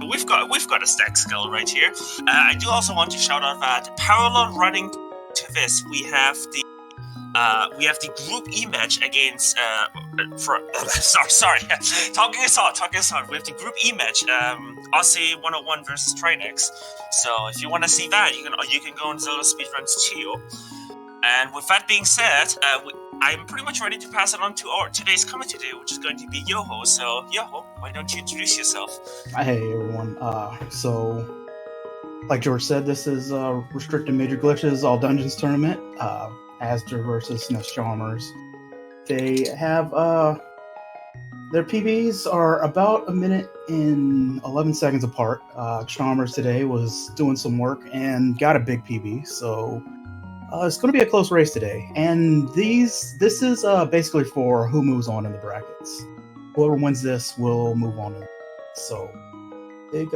we've got a stack skill right here. I do also want to shout out that parallel running to this, we have the group E-match against sorry talking is hard. We have the group E-match, Aussie 101 versus Trinex. So if you want to see that, you can go on ZeldaSpeedRuns too. And with that being said, I'm pretty much ready to pass it on to our today's commentator, which is going to be Yoho. So Yoho, why don't you introduce yourself? Hey everyone. So like George said, this is Restricted Major Glitches All Dungeons tournament. Azder versus SNES Chalmers. They have their PBs are about a minute and 11 seconds apart. Chalmers today was doing some work and got a big PB, so it's going to be a close race today. And this is basically for who moves on in the brackets. Whoever wins this will move on. So big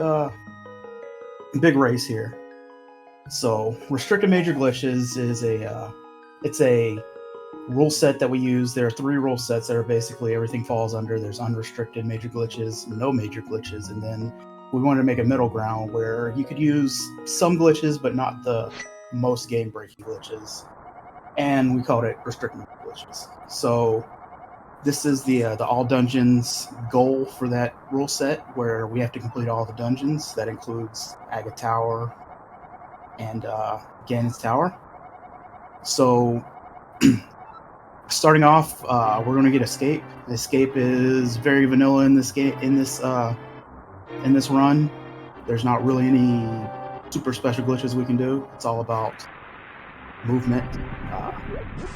race here. So Restricted Major Glitches is it's a rule set that we use. There are 3 rule sets that are basically everything falls under. There's unrestricted major glitches, no major glitches, and then we wanted to make a middle ground where you could use some glitches but not the most game-breaking glitches, and we called it restricted major glitches. So this is the all dungeons goal for that rule set, where we have to complete all the dungeons. That includes Aga Tower and Ganon's Tower. So starting off, we're going to get Escape. Escape is very vanilla in this game. In this run, there's not really any super special glitches we can do. It's all about movement,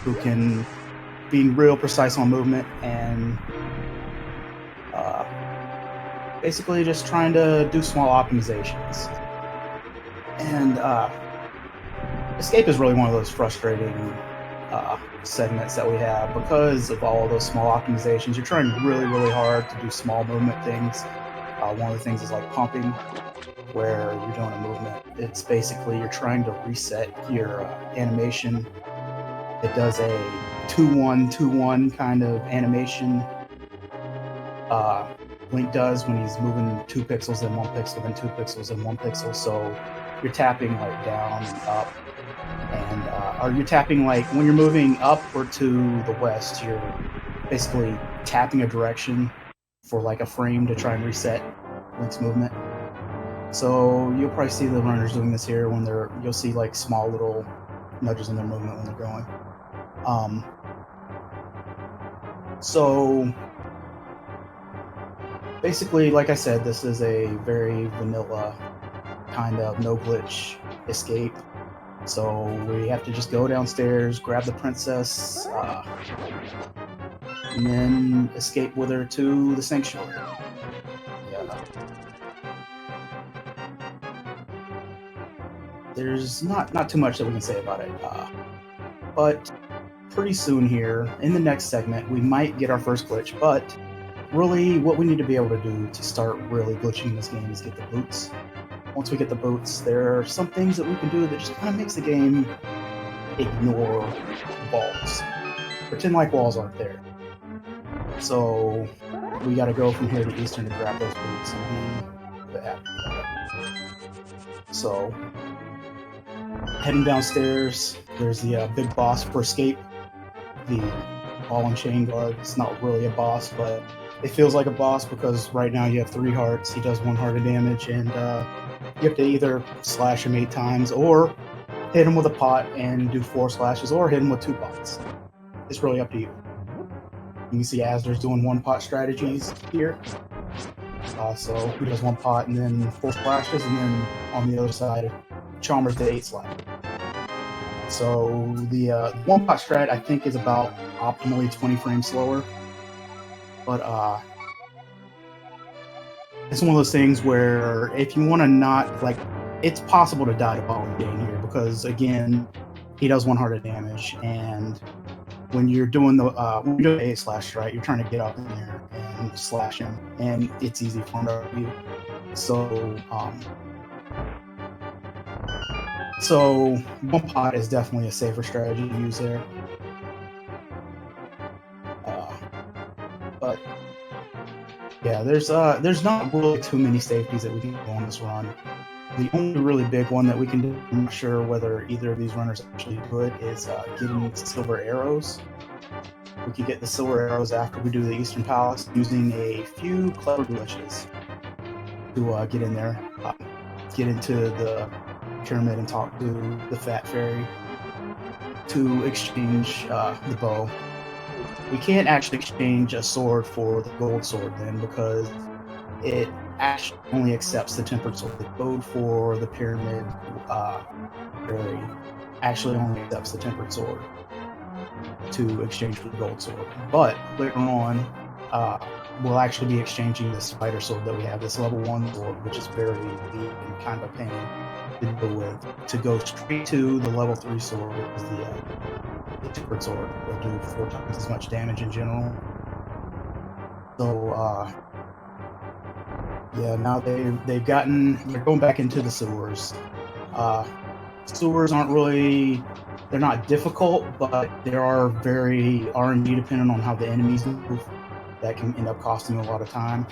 who can being real precise on movement, and basically just trying to do small optimizations. And Escape is really one of those frustrating segments that we have because of all of those small optimizations. You're trying really, really hard to do small movement things. One of the things is like pumping, where you're doing a movement. It's basically you're trying to reset your animation. It does a 2-1-2-1 kind of animation. Link does when he's moving 2 pixels then 1 pixel, then 2 pixels and 1 pixel. So you're tapping like down and up, and or you're tapping like when you're moving up or to the west, you're basically tapping a direction for like a frame to try and reset Link's movement. So you'll probably see the runners doing this here when you'll see like small little nudges in their movement when they're going. So basically, like I said, this is a very vanilla kind of no glitch escape. So we have to just go downstairs, grab the princess, and then escape with her to the sanctuary. Yeah. There's not too much that we can say about it, but pretty soon here in the next segment we might get our first glitch. But really, what we need to be able to do to start really glitching this game is get the boots. Once we get the boots, there are some things that we can do that just kind of makes the game ignore walls. Pretend like walls aren't there. So we got to go from here to Eastern to grab those boots and be happy about it. So heading downstairs, there's the big boss for Escape, the ball and chain guard. It's not really a boss, but it feels like a boss because right now you have 3 hearts. He does 1 heart of damage, and you have to either slash him 8 times or hit him with a pot and do 4 slashes, or hit him with 2 pots. It's really up to you. You can see Azder's doing 1 pot strategies here. So he does 1 pot and then 4 splashes, and then on the other side, Chalmers did 8 slashes. So the 1 pot strat I think is about optimally 20 frames slower. But it's one of those things where if you want to not, like, it's possible to die to ball and chain here because, again, he does 1 heart of damage, and when you're doing the 8 slash strat, you're trying to get up in there and slash him, and it's easy for him to hurt you. So 1 pot is definitely a safer strategy to use there. But Yeah, there's not really too many safeties that we can do on this run. The only really big one that we can do, I'm not sure whether either of these runners actually do it, is getting silver arrows. We can get the silver arrows after we do the Eastern Palace using a few clever glitches to get in there, get into the pyramid and talk to the Fat Fairy to exchange the bow. We can't actually exchange a sword for the gold sword then, because it actually only accepts the tempered sword. The code for the pyramid fairy actually only accepts the tempered sword to exchange for the gold sword. But later on, we'll actually be exchanging the spider sword that we have, this level 1 sword, which is very weak and kind of a pain to deal with, to go straight to the level 3 sword, which is the tempered sword. Will do 4 times as much damage in general. So yeah, now they're going back into the sewers. Sewers aren't really, they're not difficult, but they are very RMG dependent on how the enemies move. That can end up costing a lot of time.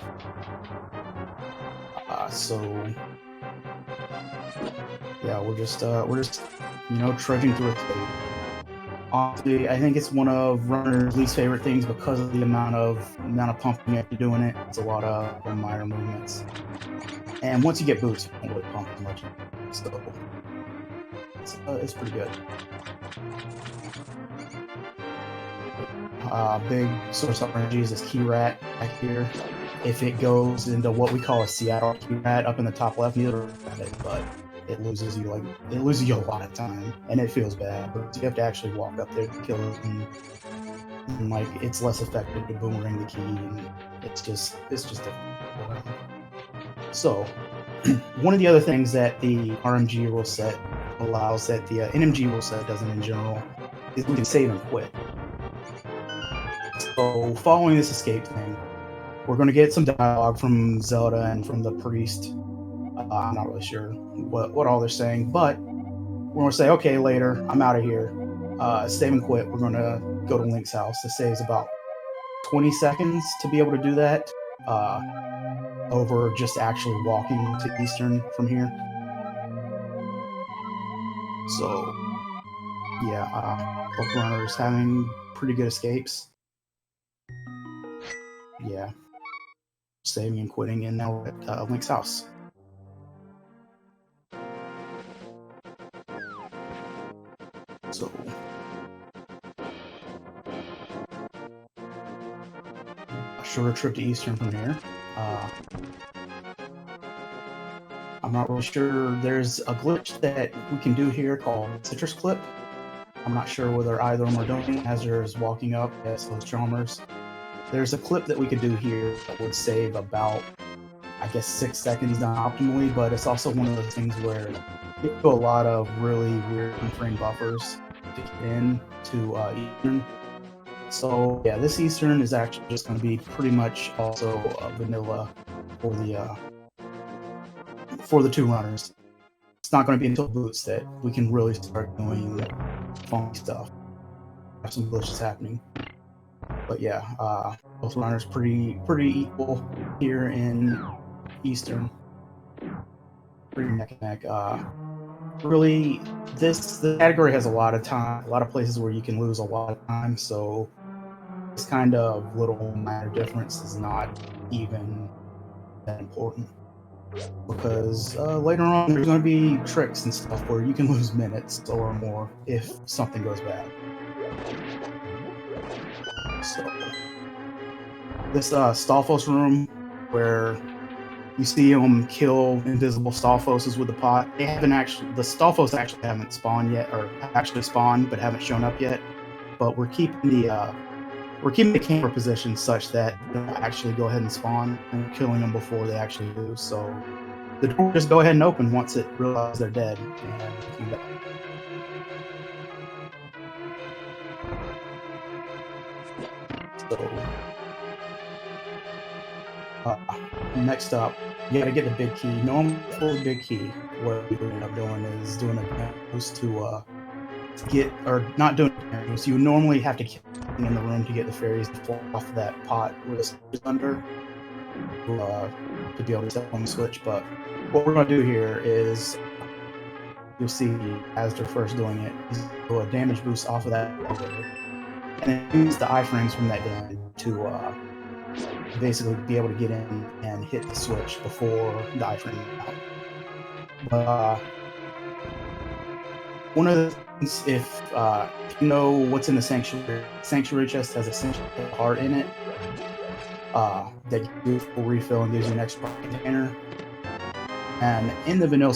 So yeah, we're just trudging through it. Honestly, I think it's one of runner's least favorite things because of the amount of pumping you have to do in it. It's a lot of minor movements, and once you get boots, you don't really pump as much. So it's pretty good. Big source of RMG is this key rat back here. If it goes into what we call a Seattle key rat up in the top left, neither of it, but it loses you a lot of time, and it feels bad. But you have to actually walk up there to kill it, and like it's less effective to boomerang the key, and it's just difficult. So one of the other things that the RMG rule set allows that the NMG rule set doesn't in general is we can save and quit. So following this escape thing, we're going to get some dialogue from Zelda and from the priest. I'm not really sure what all they're saying, but we're going to say, okay, later, I'm out of here. Save and quit. We're going to go to Link's house. It saves about 20 seconds to be able to do that over just actually walking to Eastern from here. So, yeah, both runners having pretty good escapes. Yeah, saving and quitting, and now at Link's house. So, a shorter trip to Eastern from here. I'm not really sure. There's a glitch that we can do here called Citrus Clip. I'm not sure whether either of them are doing it. Azder is walking up as those drummers. There's a clip that we could do here that would save about, I guess, 6 seconds non-optimally, but it's also one of those things where you do a lot of really weird frame buffers to get in to Eastern. So yeah, this Eastern is actually just going to be pretty much also vanilla for the 2 runners. It's not going to be until boots that we can really start doing funky stuff. Have some glitches happening. But yeah, both runners pretty equal here in Eastern. Pretty neck and neck. Really, this category has a lot of time, a lot of places where you can lose a lot of time. So this kind of little minor difference is not even that important, because later on there's going to be tricks and stuff where you can lose minutes or more if something goes bad. So this Stalfos room where you see them kill invisible Stalfoses with the pot. The Stalfos actually haven't spawned yet, or actually spawned but haven't shown up yet. But we're keeping the camera position such that they'll actually go ahead and spawn, and we're killing them before they actually do. So the door just go ahead and open once it realizes they're dead, and come back. So next up, you gotta get the big key. Normally for the big key, what we end up doing is doing a boost to get, or not doing a boost. You would normally have to kill in the room to get the fairies to fall off that pot where the is under. to be able to set on the switch. But what we're going to do here is, you'll see azder first doing it. He's going to do a damage boost off of that, and then use the iframes from that damage to basically be able to get in and hit the switch before the iframe out. But one of the things, if you know what's in the sanctuary chest has a sanctuary heart in it, that gives you a full refill and gives you an extra container. And in the vanilla,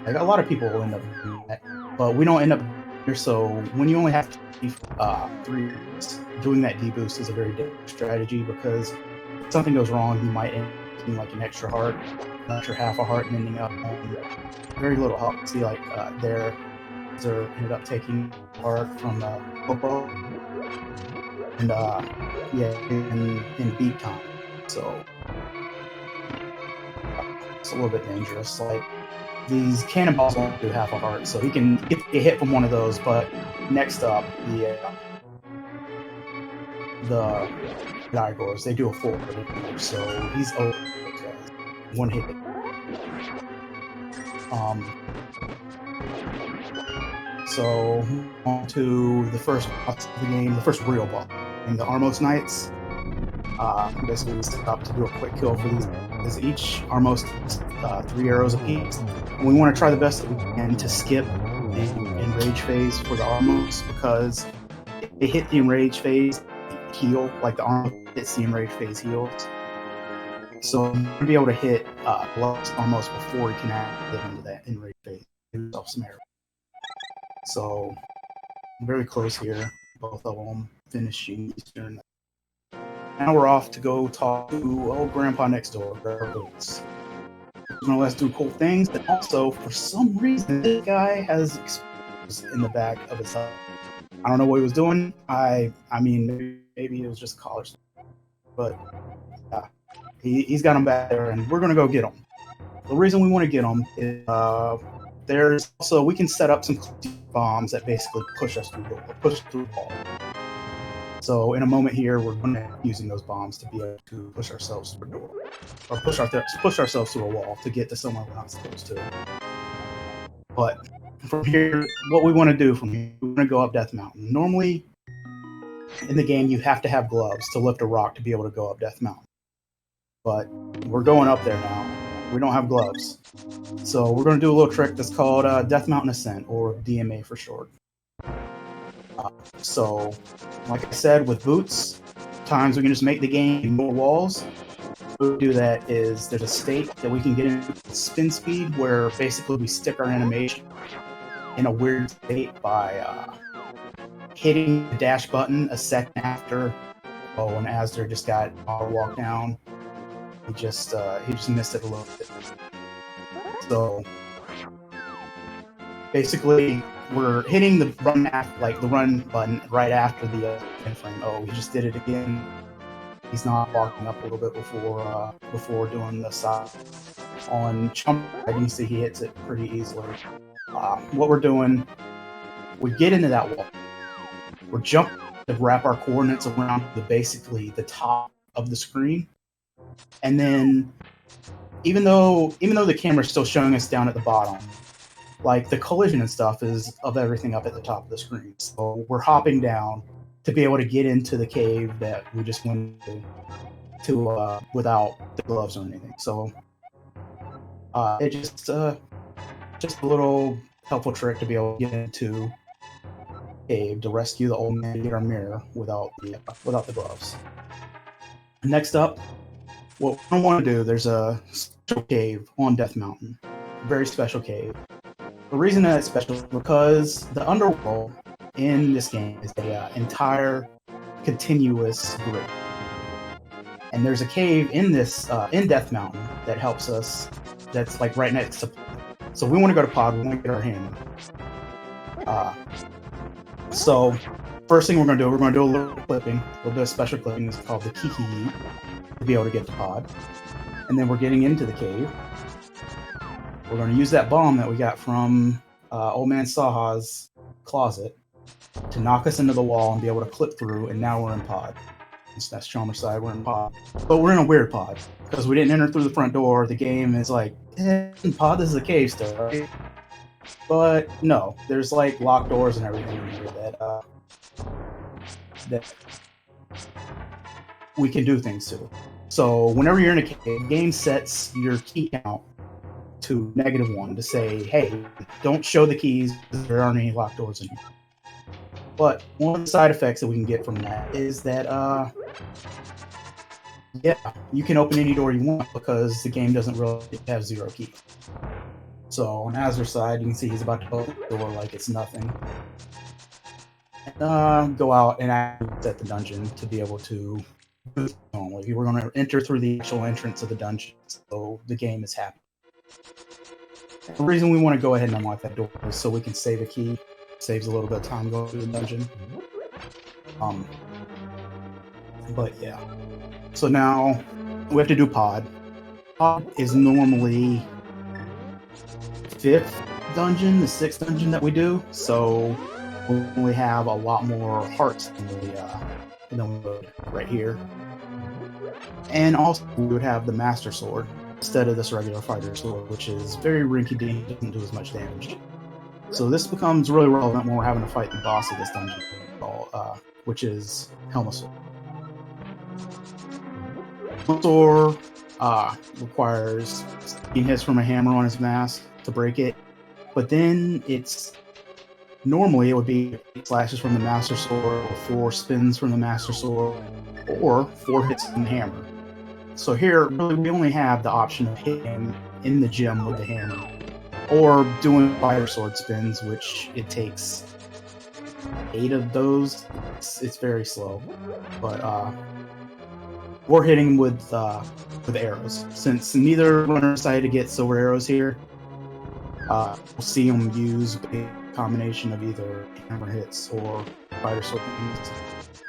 like, a lot of people will end up doing that, but we don't end up here. So when you only have 3, doing that deboost is a very different strategy, because if something goes wrong, you might end up getting like an extra heart, an extra half a heart, and ending up on very little health. See, like there ended up taking heart from Popo, and yeah, in beat time. So it's a little bit dangerous. Like, these cannonballs won't do half a heart, so he can get hit from one of those. But next up, the Igors, they do a full hit, so he's over. Okay. One hit. So on to the first boss of the game, the first real boss, and the Armos Knights. Basically, we set up to do a quick kill for these. Because each Armos 3 arrows apiece, and we want to try the best that we can to skip the enrage phase for the Armos, because if they hit the enrage phase, heal, like the Armos hits the enrage phase heals. So I'm going to be able to hit Armos before he can actually get into that enrage phase. So very close here, both of them finishing Eastern. Now we're off to go talk to old Grandpa next door, Grandpa Boots. He's gonna let us do cool things, but also, for some reason, this guy has explosives in the back of his head. I don't know what he was doing. I mean, maybe it was just college, but yeah, he's got him back there, and we're gonna go get him. The reason we want to get him is there's also, we can set up some bombs that basically push us through the wall. So in a moment here, we're going to be using those bombs to be able to push ourselves through a door, or push ourselves through a wall to get to somewhere we're not supposed to. But from here, what we want to do from here, we're going to go up Death Mountain. Normally, in the game, you have to have gloves to lift a rock to be able to go up Death Mountain. But we're going up there now. We don't have gloves. So we're going to do a little trick that's called Death Mountain Ascent, or DMA for short. So, like I said, with boots, times we can just make the game more walls. What we do that is, there's a state that we can get in spin speed, where basically we stick our animation in a weird state by hitting the dash button a second after. Oh, and azder just got auto walk down. He just missed it a little bit. So basically, we're hitting the run button right after the frame. Oh, he just did it again. He's not walking up a little bit before doing the side. On jump, you can see he hits it pretty easily. What we're doing, we get into that wall. We're jumping to wrap our coordinates around basically the top of the screen, and then even though the camera's still showing us down at the bottom, like, the collision and stuff is of everything up at the top of the screen. So we're hopping down to be able to get into the cave that we just went to without the gloves or anything. So it just a little helpful trick to be able to get into a cave to rescue the old man and get our mirror without the gloves. Next up, what I want to do, there's a special cave on Death Mountain, a very special cave. The reason that it's special is because the underworld in this game is an entire continuous grid, and there's a cave in this in Death Mountain that helps us. That's like right next to. So we want to go to Pod. We want to get our hand. So first thing we're going to do a little clipping. We'll do a special clipping. It's called the Kiki to be able to get to Pod, and then we're getting into the cave. We're going to use that bomb that we got from Old Man Saha's closet to knock us into the wall and be able to clip through, and now we're in Pod. That's Chalmers' side. We're in pod, but we're in a weird pod because we didn't enter through the front door. The game is like, pod. This is a cave still, right? But no, there's like locked doors and everything in here that we can do things to. So whenever you're in a cave, the game sets your key count to -1 to say, hey, don't show the keys because there aren't any locked doors in here. But one of the side effects that we can get from that is that, yeah, you can open any door you want because the game doesn't really have 0 key. So on Azder's side, you can see he's about to open the door like it's nothing. And, go out and set the dungeon to be able to do it normally. We're going to enter through the actual entrance of the dungeon, so the game is happy. The reason we want to go ahead and unlock that door is so we can save a key. Saves a little bit of time going through the dungeon. But yeah. So now we have to do pod. Pod is normally 5th dungeon, the 6th dungeon that we do. So we only have a lot more hearts than we would right here. And also we would have the Master Sword instead of this regular fighter sword, which is very rinky-dink, doesn't do as much damage. So this becomes really relevant when we're having to fight the boss of this dungeon, which is Helmasaur. Helmasaur requires 16 hits from a hammer on his mask to break it, but then normally it would be 8 slashes from the Master Sword, or 4 spins from the Master Sword, or 4 hits from the hammer. So here, really, we only have the option of hitting in the gym with the hammer, or doing fighter sword spins, which it takes 8 of those. It's very slow, but we're hitting with arrows. Since neither runner decided to get silver arrows here, we'll see them use a combination of either hammer hits or fighter sword spins.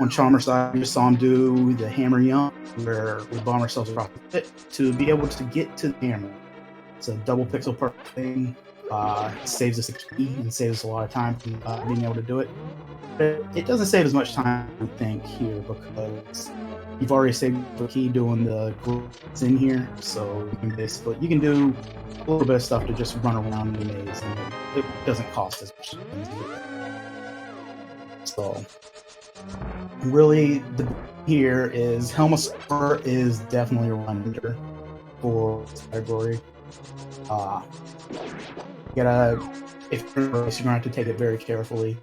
On Chalmers' side, we just saw him do the hammer jump, where we bomb ourselves across the pit to be able to get to the hammer. It's a double pixel per thing. Saves us XP and saves us a lot of time from being able to do it. But it doesn't save as much time, I think, here because you've already saved the key doing the groups in here. So you can do a little bit of stuff to just run around the maze, and it doesn't cost as much. So really, the here is Helmasaur is definitely a run-ender for this category. If you're gonna have to take it very carefully.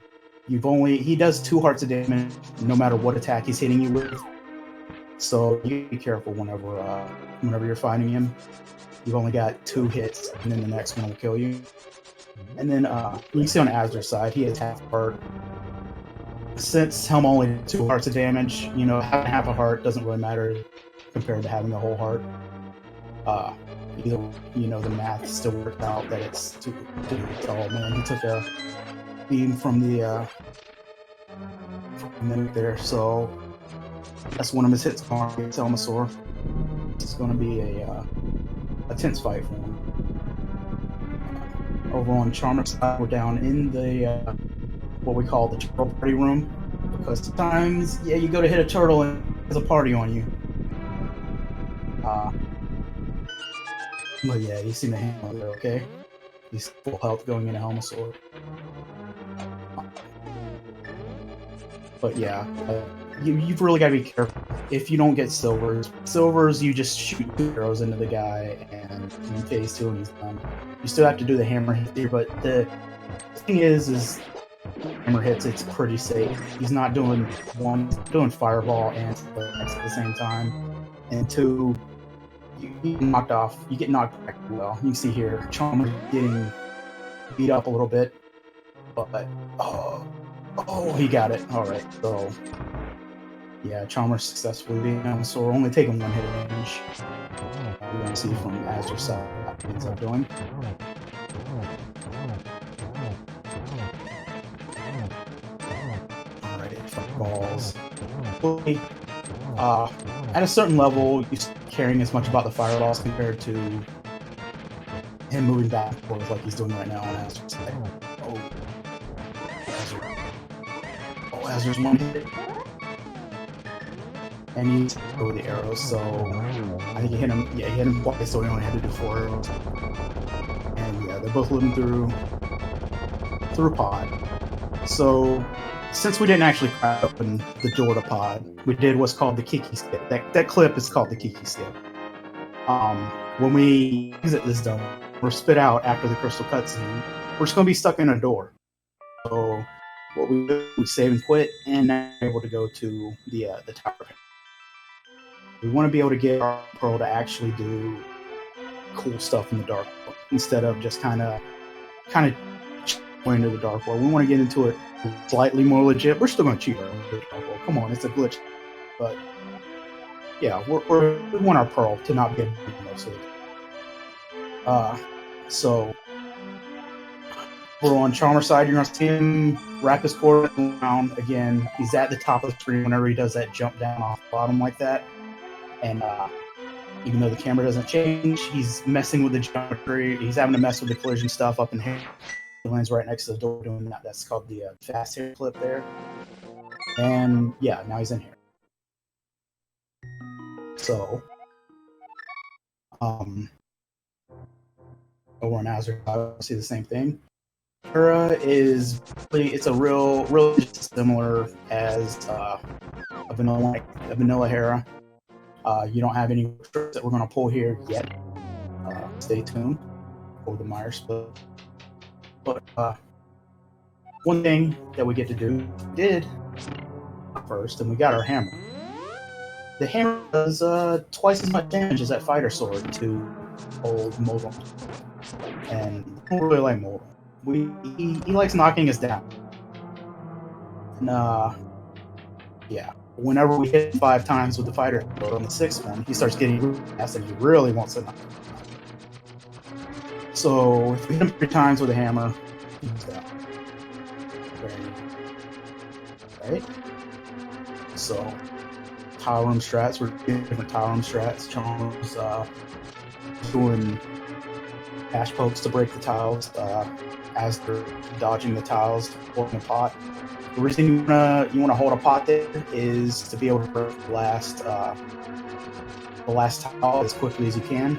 He does 2 hearts of damage no matter what attack he's hitting you with. So you be careful whenever you're fighting him. You've only got 2 hits, and then the next one will kill you. And then you can see on Azder's side, he has half a heart. Since Helm only did 2 hearts of damage, having half a heart doesn't really matter compared to having a whole heart. The math still worked out that it's too tall. Man, he took a beam from the mimic there, so that's one of his hits on Helmasaur. It's going to be a tense fight for him. Over on Chalmers' side, we're down in the what we call the turtle party room, because sometimes you go to hit a turtle and there's a party on you. But yeah, you seem to handle it okay. He's full health going into Helmasaur. But yeah, you've really got to be careful. If you don't get silvers, you just shoot 2 arrows into the guy, and in phase 2 and he's done. You still have to do the hammer hit here, but the thing is hammer hits, it's pretty safe. He's not doing fireball and at the same time, and 2, you get knocked off. You get knocked back well. You can see here, Chalmers getting beat up a little bit, but he got it. All right, so yeah, Chalmers successfully being Helmasaur, only taking 1 hit damage. We're going to see from Azder's side what he ends up doing. Alright, fireballs. At a certain level, you start caring as much about the fireballs compared to him moving back and forth like he's doing right now on Azder's side. Azder's 1 hit. and he go with the arrows. So I think he hit him. Yeah, he hit him twice, so he only had to do 4 arrows. And yeah, they're both living through pod. So since we didn't actually crack open the door to pod, we did what's called the Kiki skip. That clip is called the Kiki skip. When we exit this dome, we're spit out after the crystal cutscene. We're just going to be stuck in a door. So what we do, we save and quit, and now we're able to go to the tower. We want to be able to get our Pearl to actually do cool stuff in the dark world instead of just kind of going into the dark world. We want to get into it slightly more legit. We're still going to cheat our the dark world. Come on, it's a glitch, but yeah, we want our Pearl to not get most of it. So we're on Charmer's side. You're going to see him wrap his cord around again. He's at the top of the screen whenever he does that jump down off the bottom like that. And even though the camera doesn't change, he's messing with the geometry. He's having to mess with the collision stuff up in here. He lands right next to the door doing that. That's called the fast hit clip there. And yeah, now he's in here. So, over on azder, I see the same thing. Is it's a really similar as a vanilla Hera. You don't have any tricks that we're going to pull here yet. Stay tuned for the Meyer split. But one thing that we get to do, we did first, and we got our hammer. The hammer does twice as much damage as that fighter sword to old Modal. And I don't really like Modal. He likes knocking us down. And yeah, whenever we hit 5 times with the fighter sword on the 6th one, he starts getting really fast and he really wants to knock us down. So if we hit him 3 times with a hammer, he's down. Right? So tile room strats, we're doing different tile room strats. Charles doing hash pokes to break the tiles, as they're dodging the tiles to hold the pot. The reason you wanna hold a pot there is to be able to break the last tile as quickly as you can.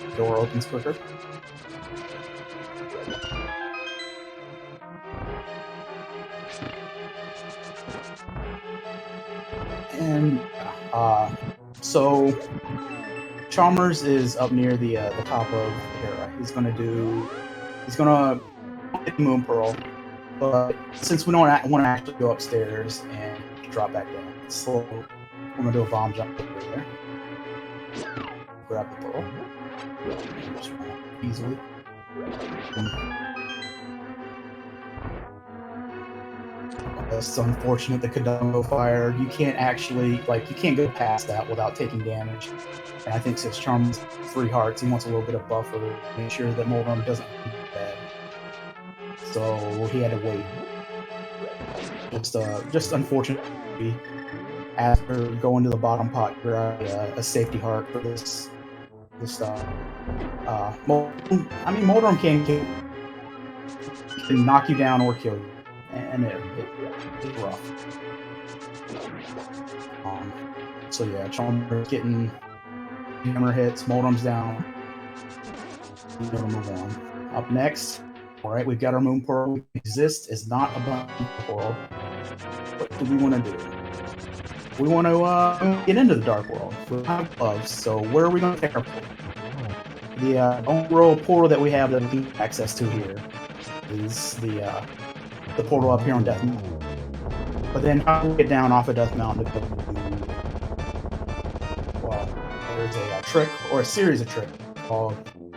The door opens quicker. And so Chalmers is up near the top of Hera. He's gonna hit the Moon Pearl, but since we don't want to actually go upstairs and drop back down, so we're gonna do a bomb jump over there. Grab the Pearl easily. It's unfortunate the Kadongo fire. You can't actually, you can't go past that without taking damage. And I think since Charm's 3 hearts, he wants a little bit of buffer to make sure that Moldrum doesn't do bad. So he had to wait. Just unfortunate. After going to the bottom pot, grab a safety heart for this stuff. Moldrum can knock you down or kill you. And it's rough. So yeah, Chalmers getting hammer hits, Moldrum's down. We're gonna move on. Up next, alright, we've got our Moon Pearl. Exist is not a Moon Pearl. What do we want to do? We want to get into the Dark World. We don't have gloves, so where are we going to take our portal? The only real portal that we have that we can access to here is the portal up here on Death Mountain. But then how do we get down off of Death Mountain to go to, well, there's a trick, or a series of tricks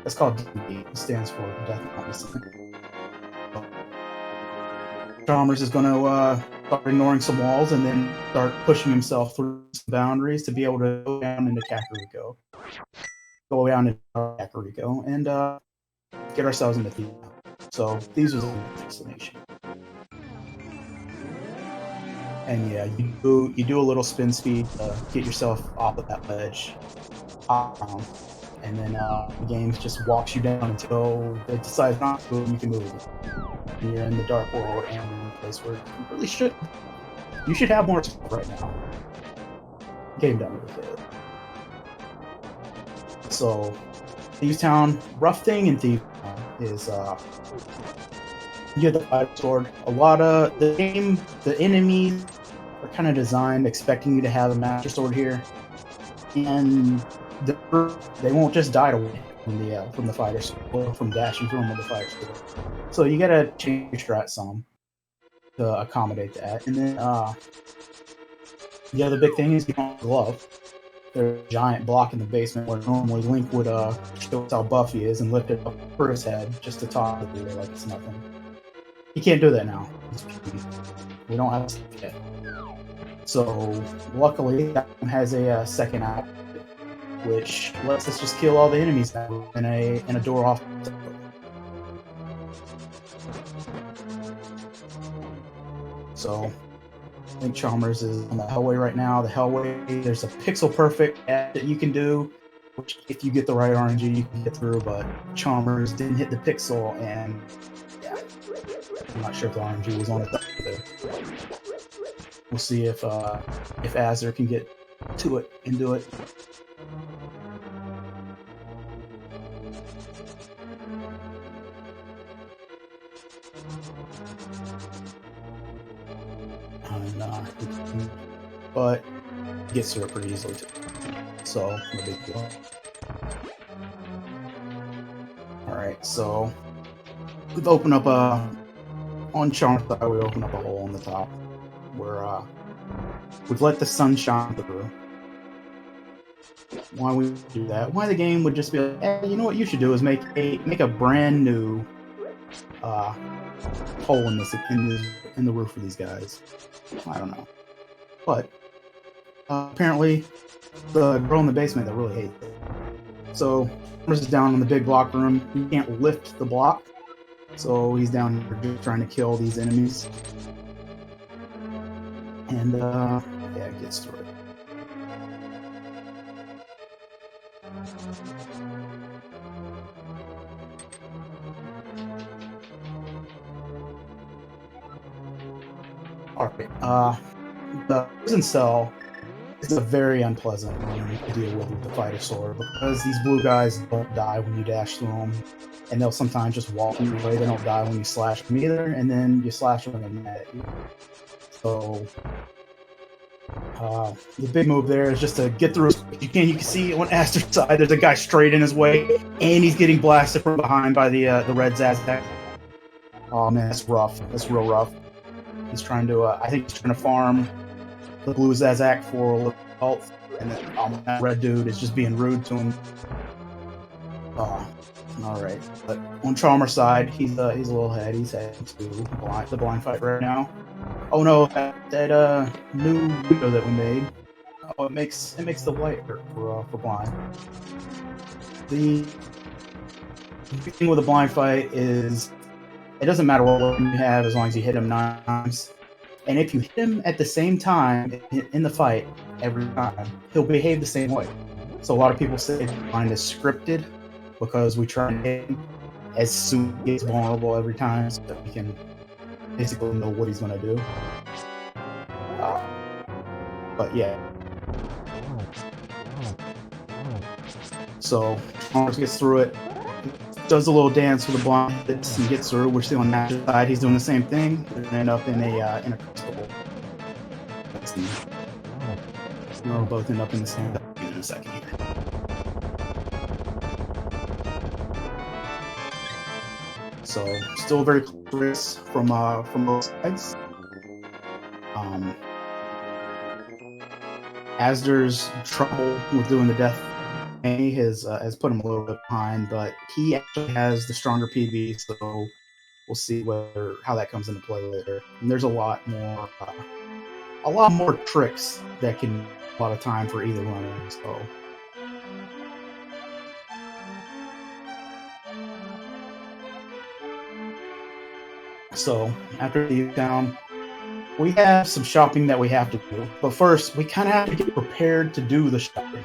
that's called DB. It stands for Death Mountain. Chalmers is going to start ignoring some walls and then start pushing himself through some boundaries to be able to go down into Kakariko. Go down into Kakariko and get ourselves into the. So these are the destination. And yeah, you do a little spin speed to get yourself off of that ledge, and then the game just walks you down until it decides not to move and you can move. And you're in the Dark World and in a place where you really should have more stuff right now. came down with it. So, Thieves Town, rough thing in Thieves Town is you get the fighter sword. A lot of the enemies are kind of designed expecting you to have a master sword here, and they won't just die to win from the fighter sword, from dashing through them with the fighter sword. So you gotta change your strat some to accommodate that. And then the other big thing is you don't have a glove. There's a giant block in the basement where normally Link would show us how buff he is and lift it up for his head just to talk to you like it's nothing. He can't do that now. We don't have a yet. So luckily that one has a second act, which lets us just kill all the enemies now in a door off. So I think Chalmers is on the Hellway right now. The Hellway, there's a pixel perfect that you can do, which if you get the right RMG, you can get through, but Chalmers didn't hit the pixel, and yeah, I'm not sure if the RMG was on it either. We'll see if azder can get to it and do it. But gets through it pretty easily too. So no big deal. Alright, so we've opened up on Charm side, we open up a hole on the top where we've let the sun shine through. Why we do that? Why the game would just be like, hey, you know what you should do is make a brand new hole in the roof of these guys. I don't know, but apparently the girl in the basement that really hates it. So Thomas is down in the big block room. He can't lift the block, so he's down here just trying to kill these enemies. And yeah, it gets through it. Alright, the prison cell is a very unpleasant one to deal with the fighter sword, because these blue guys don't die when you dash through them, and they'll sometimes just walk in your way. They don't die when you slash them either, and then you slash them and they're mad at you. So the big move there is just to get through as quick as you can. You can see on azder's side, there's a guy straight in his way, and he's getting blasted from behind by the red Zazak. Oh man, that's rough. That's real rough. He's trying to, I think he's trying to farm the blue Zazak for a little health, and then that red dude is just being rude to him. Alright. But on Chalmers' side, he's a little ahead. He's heading to the blind fight right now. Oh no, that new window that we made. Oh, it makes the light hurt for blind. The thing with a blind fight is it doesn't matter what weapon you have as long as you hit him 9 times. And if you hit him at the same time in the fight every time, he'll behave the same way. So a lot of people say blind is scripted because we try to hit him as soon as he gets vulnerable every time, so that we can basically know what he's going to do. But yeah. So Chalmers gets through it, does a little dance with the blind hits and gets through. We're still on that side. He's doing the same thing. We're gonna end up in a crystal. Let's see. We'll both end up in the same thing in a second here. So still very close from both sides. azder's trouble with doing the death has put him a little bit behind, but he actually has the stronger PB, so we'll see how that comes into play later. And there's a lot more tricks that can take a lot of time for either runner. So after the down, we have some shopping that we have to do, but first we kind of have to get prepared to do the shopping.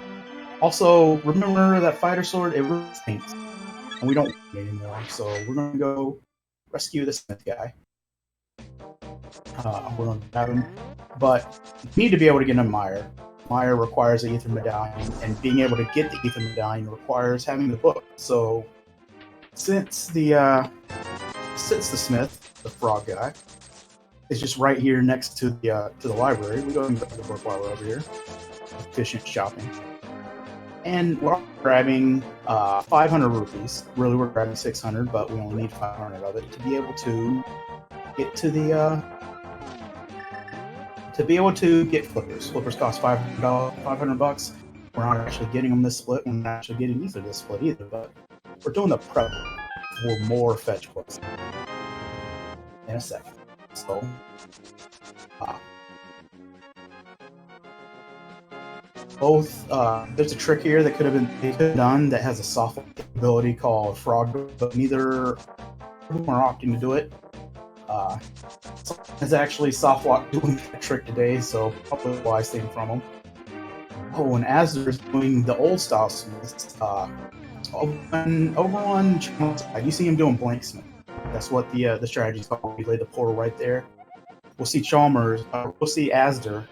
Also, remember that fighter sword, it really stinks, and we don't want it anymore, so we're going to go rescue the Smith guy. We're going to grab him, but we need to be able to get an admirer. Maya requires the Ether Medallion, and being able to get the Ether Medallion requires having the book. So since the Smith, the frog guy, is just right here next to the library, we go and grab the book while we're over here. Efficient shopping. And we're grabbing 500 rupees. Really, we're grabbing 600, but we only need 500 of it to be able to get to the get flippers. Flippers cost $500. We're not actually getting them this split. We're not actually getting Ether this split either, but we're doing the prep for more fetch quests in a second. So, both there's a trick here that could have been done that has a soft capability called frog, but neither of them are opting to do it. It's actually softlock doing that trick today, so probably a wise thing from them. Oh, and azder is doing the old style smiths. Over on channel side, you see him doing blank smith. That's what the strategy is called. We lay the portal right there. We'll see Chalmers. We'll see azder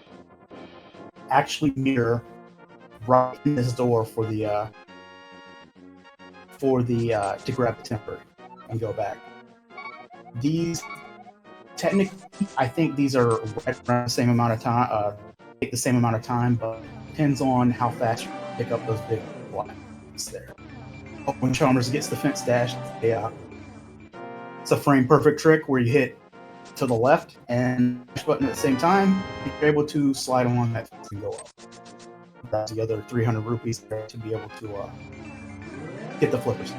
actually mirror right in this door for the to grab the temper and go back. These technically, I think these are right around the same amount of time. Take the same amount of time, but it depends on how fast you pick up those big blocks there. When Chalmers gets the fence dash, it's a frame perfect trick where you hit to the left and push button at the same time. You're able to slide along that fence and go up. That's the other 300 rupees there to be able to get the flippers.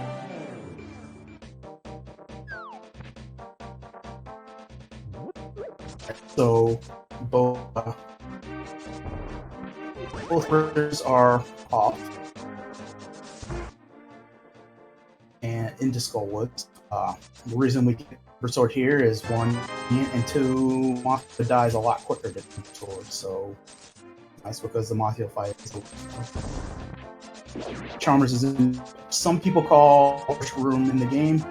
So both flippers are off and into Skullwoods. The reason we get sword here is one, and two, Mothia dies a lot quicker than sword, so that's because the Mothia fight is Chalmers is in, some people call the worst room in the game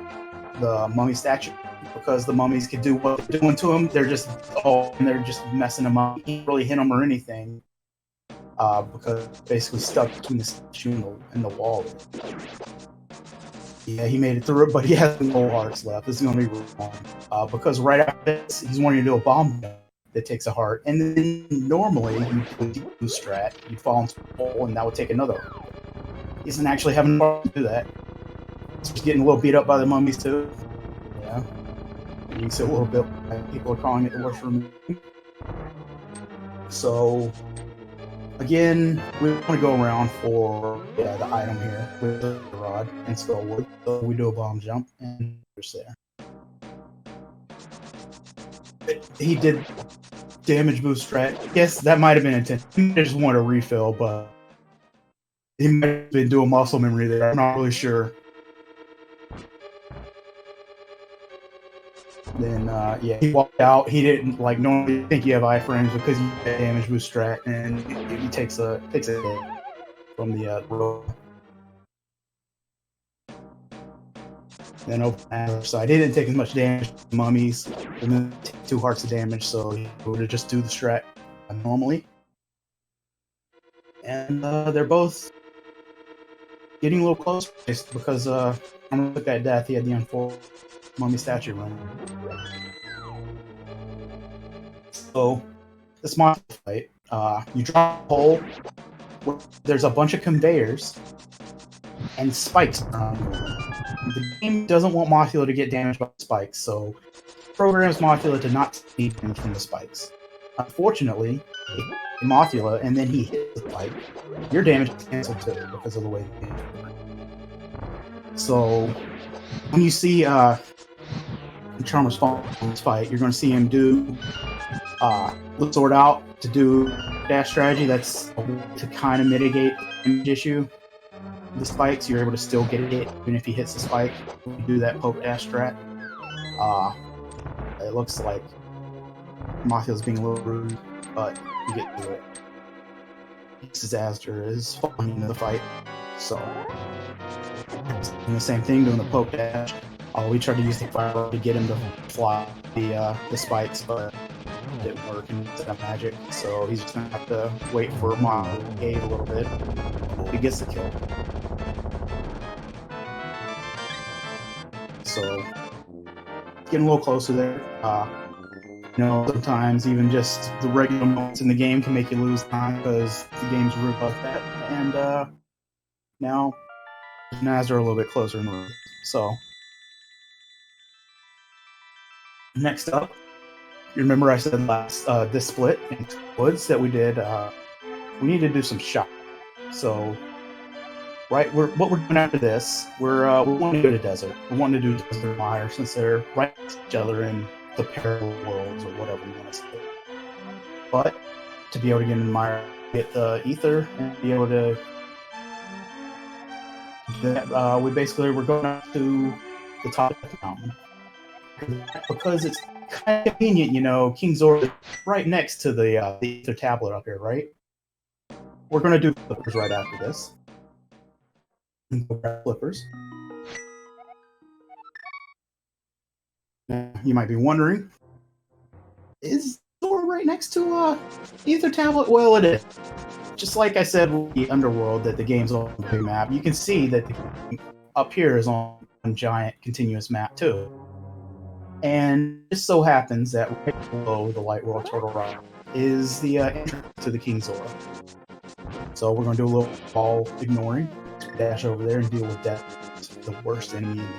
the mummy statue, because the mummies can do what they're doing to him. They're just messing him up. You can't really hit him or anything, because basically stuck between the statue and the wall. Yeah, he made it through it, but he has no hearts left. This is going to be wrong. Because right after this, he's wanting to do a bomb that takes a heart. And then normally, you would do strat, you'd fall into a hole, and that would take another heart. He isn't actually having to do that. He's just getting a little beat up by the mummies, too. Yeah. You can see a little bit, people are calling it the worst room. So, again, we want to go around for the item here with the rod and Skullwood. So we do a bomb jump and there's there. He did damage boost strat. Yes, that might have been intense. He just wanted a refill, but he might have been doing muscle memory there. I'm not really sure. Then yeah, he walked out. He didn't normally think you have iframes because you get damage boost strat, and he takes a hit from the road. Then over on the other side, he didn't take as much damage from the mummies, and then take 2 hearts of damage, so he would just do the strat normally. And they're both getting a little close because I'm gonna look at death. He had the unfold mummy statue running. So this monster fight, you drop a hole where there's a bunch of conveyors and spikes around. The game doesn't want Mothula to get damaged by spikes, so it programs Mothula to not take damage from the spikes. Unfortunately, if you hit Mothula and then he hits the spike, your damage is canceled too because of the way the game works. So when you see Chalmers fall in this fight, you're going to see him do the sword out to do dash strategy. That's a way to kind of mitigate the damage issue. The spikes, you're able to still get a hit even if he hits the spike. You do that poke dash strat. It looks like Mothia's being a little rude, but you get through it. This is azder is falling into the fight, so doing the same thing, doing the poke dash. We tried to use the fire to get him to fly the spikes, but didn't work instead of magic, so he's just gonna have to wait for Mom to cave a little bit. He gets the kill. So getting a little closer there. Sometimes even just the regular moments in the game can make you lose time because the game's rude about that. And now Nazar are a little bit closer in the room. So next up, you remember I said last this split in woods that we did. We need to do some shop. So right, what we're doing after this, we're wanting to go to desert. We want to do desert mire since they're right next to each other in the parallel worlds or whatever you want to say. But to be able to get in the mire, get the ether, and be able to do that, we're going up to the top of the mountain because it's kind of convenient. King Zora is right next to the ether tablet up here, right? We're going to do flippers right after this. Flippers. Now, you might be wondering, is Zora right next to ether tablet? Well, it is. Just like I said with the underworld, that the game's on a big map, you can see that the game up here is on a giant continuous map too. And it just so happens that right below the Light World Turtle Rock is the entrance to the King Zora. So we're going to do a little ball ignoring, dash over there and deal with death, the worst enemy in the game.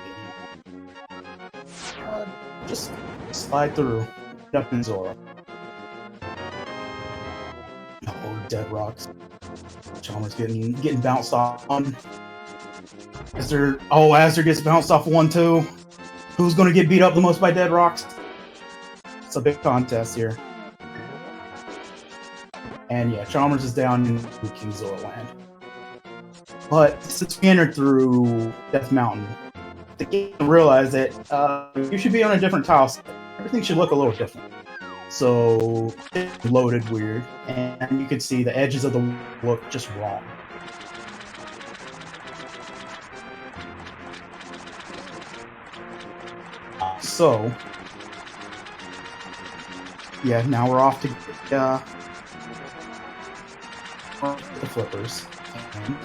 Just slide through, up in Zora. Oh, dead rocks. Chalmers getting bounced off on. Azder gets bounced off one too. Who's going to get beat up the most by dead rocks? It's a big contest here. And yeah, Chalmers is down in King Zora land. But since we entered through Death Mountain, the game realized that you should be on a different tile set. Everything should look a little different. So it's loaded weird, and you can see the edges of the look just wrong. So yeah, now we're off to get the flippers. And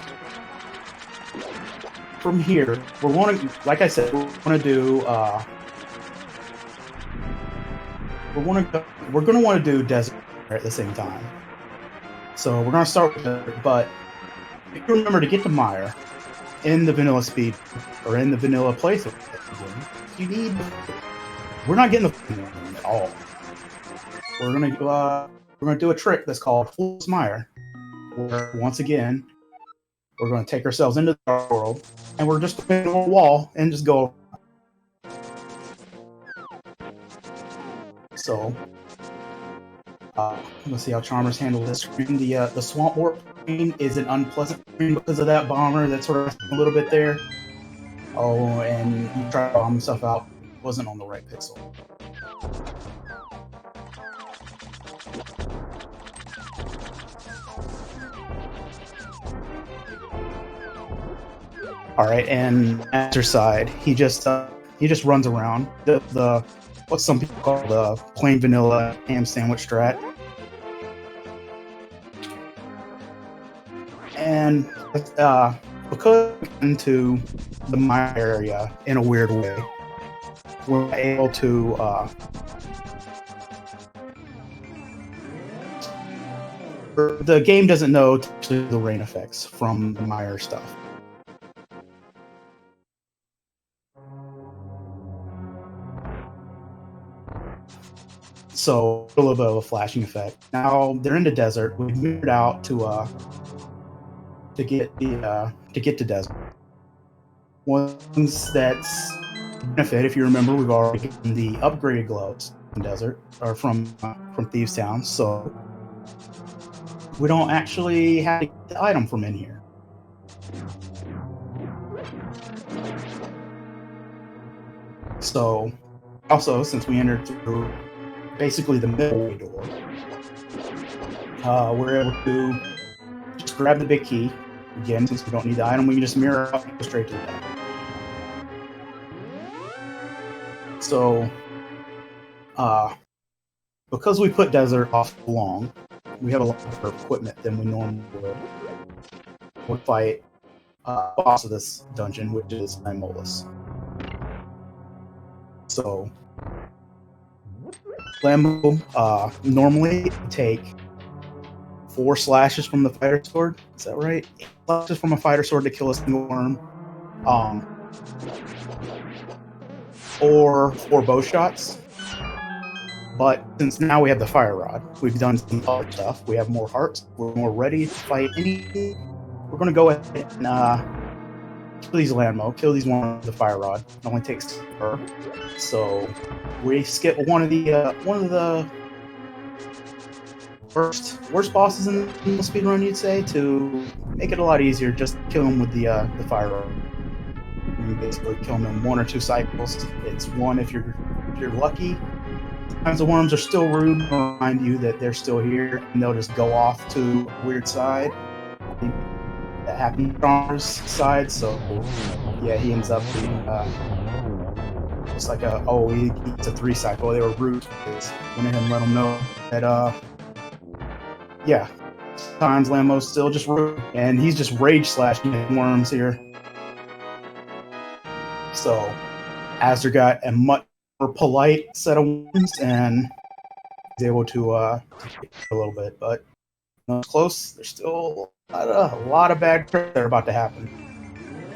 from here, like I said, we're going to want to do desert at the same time. So we're going to start with desert, but if you remember to get to mire in the vanilla speed or in the vanilla playthrough, we're not getting the at all. We're gonna do a trick that's called Fool's Mire, where once again we're going to take ourselves into the dark world, and we're just going to a wall and just go. So let's see how Charmers handle this screen. The Swamp Warp screen is an unpleasant screen because of that bomber that's sort of a little bit there. Oh, and he tried to bomb himself out. Wasn't on the right pixel. All right, and after side, he just runs around the what some people call the plain vanilla ham sandwich strat, and because into the mire area in a weird way, we're able to the game doesn't know the rain effects from the mire stuff. So a little bit of a flashing effect. Now they're in the desert. We moved out to get to desert. Once that's benefit, if you remember, we've already gotten the upgraded gloves in desert or from Thieves Town, so we don't actually have to get the item from in here. So also, since we entered through basically the middle door, we're able to just grab the big key. Again, since we don't need the item, we can just mirror up and go straight to the back. So because we put desert off long, we have a lot more equipment than we normally would. We'll fight boss of this dungeon, which is Lamolus. So, Lambo normally take 4 slashes from the fighter sword. Is that right? 8 slashes from a fighter sword to kill a single worm. Or 4 bow shots. But since now we have the fire rod, we've done some other stuff. We have more hearts. We're more ready to fight anything. We're going to go ahead and kill these Landmo, kill these ones with the fire rod. It only takes 4. So we skip one of the worst bosses in the speedrun, you'd say, to make it a lot easier. Just kill them with the fire rod. You basically kill them in 1 or 2 cycles. It's 1 if you're lucky. Sometimes the worms are still rude to remind you that they're still here, and they'll just go off to a weird side, the Happy Farmer's side. So yeah, he ends up being just like it's a 3 cycle. They were rude. Went ahead and let them know that yeah, sometimes Lambo's still just rude, and he's just rage slashing worms here. So azder got a much more polite set of worms and is able to take a little bit, but it's close. There's still a lot of bad crap that are about to happen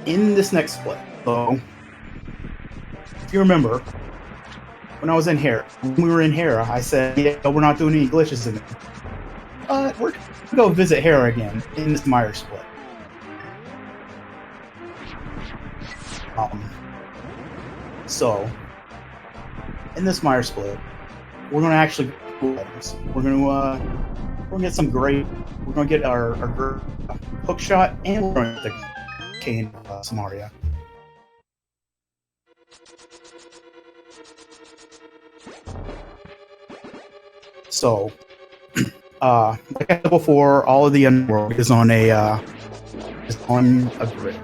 in this next split. So if you remember, when I was in Hera, when we were in Hera, I said, yeah, we're not doing any glitches in it. We're going to go visit Hera again in this Meyer split. So, in this Meyer split, we're going to actually get cool items. We're going to get some great. We're going to get our hook shot, and we're going to get the cane Samaria. So, like I said before, all of the underworld is on a grid.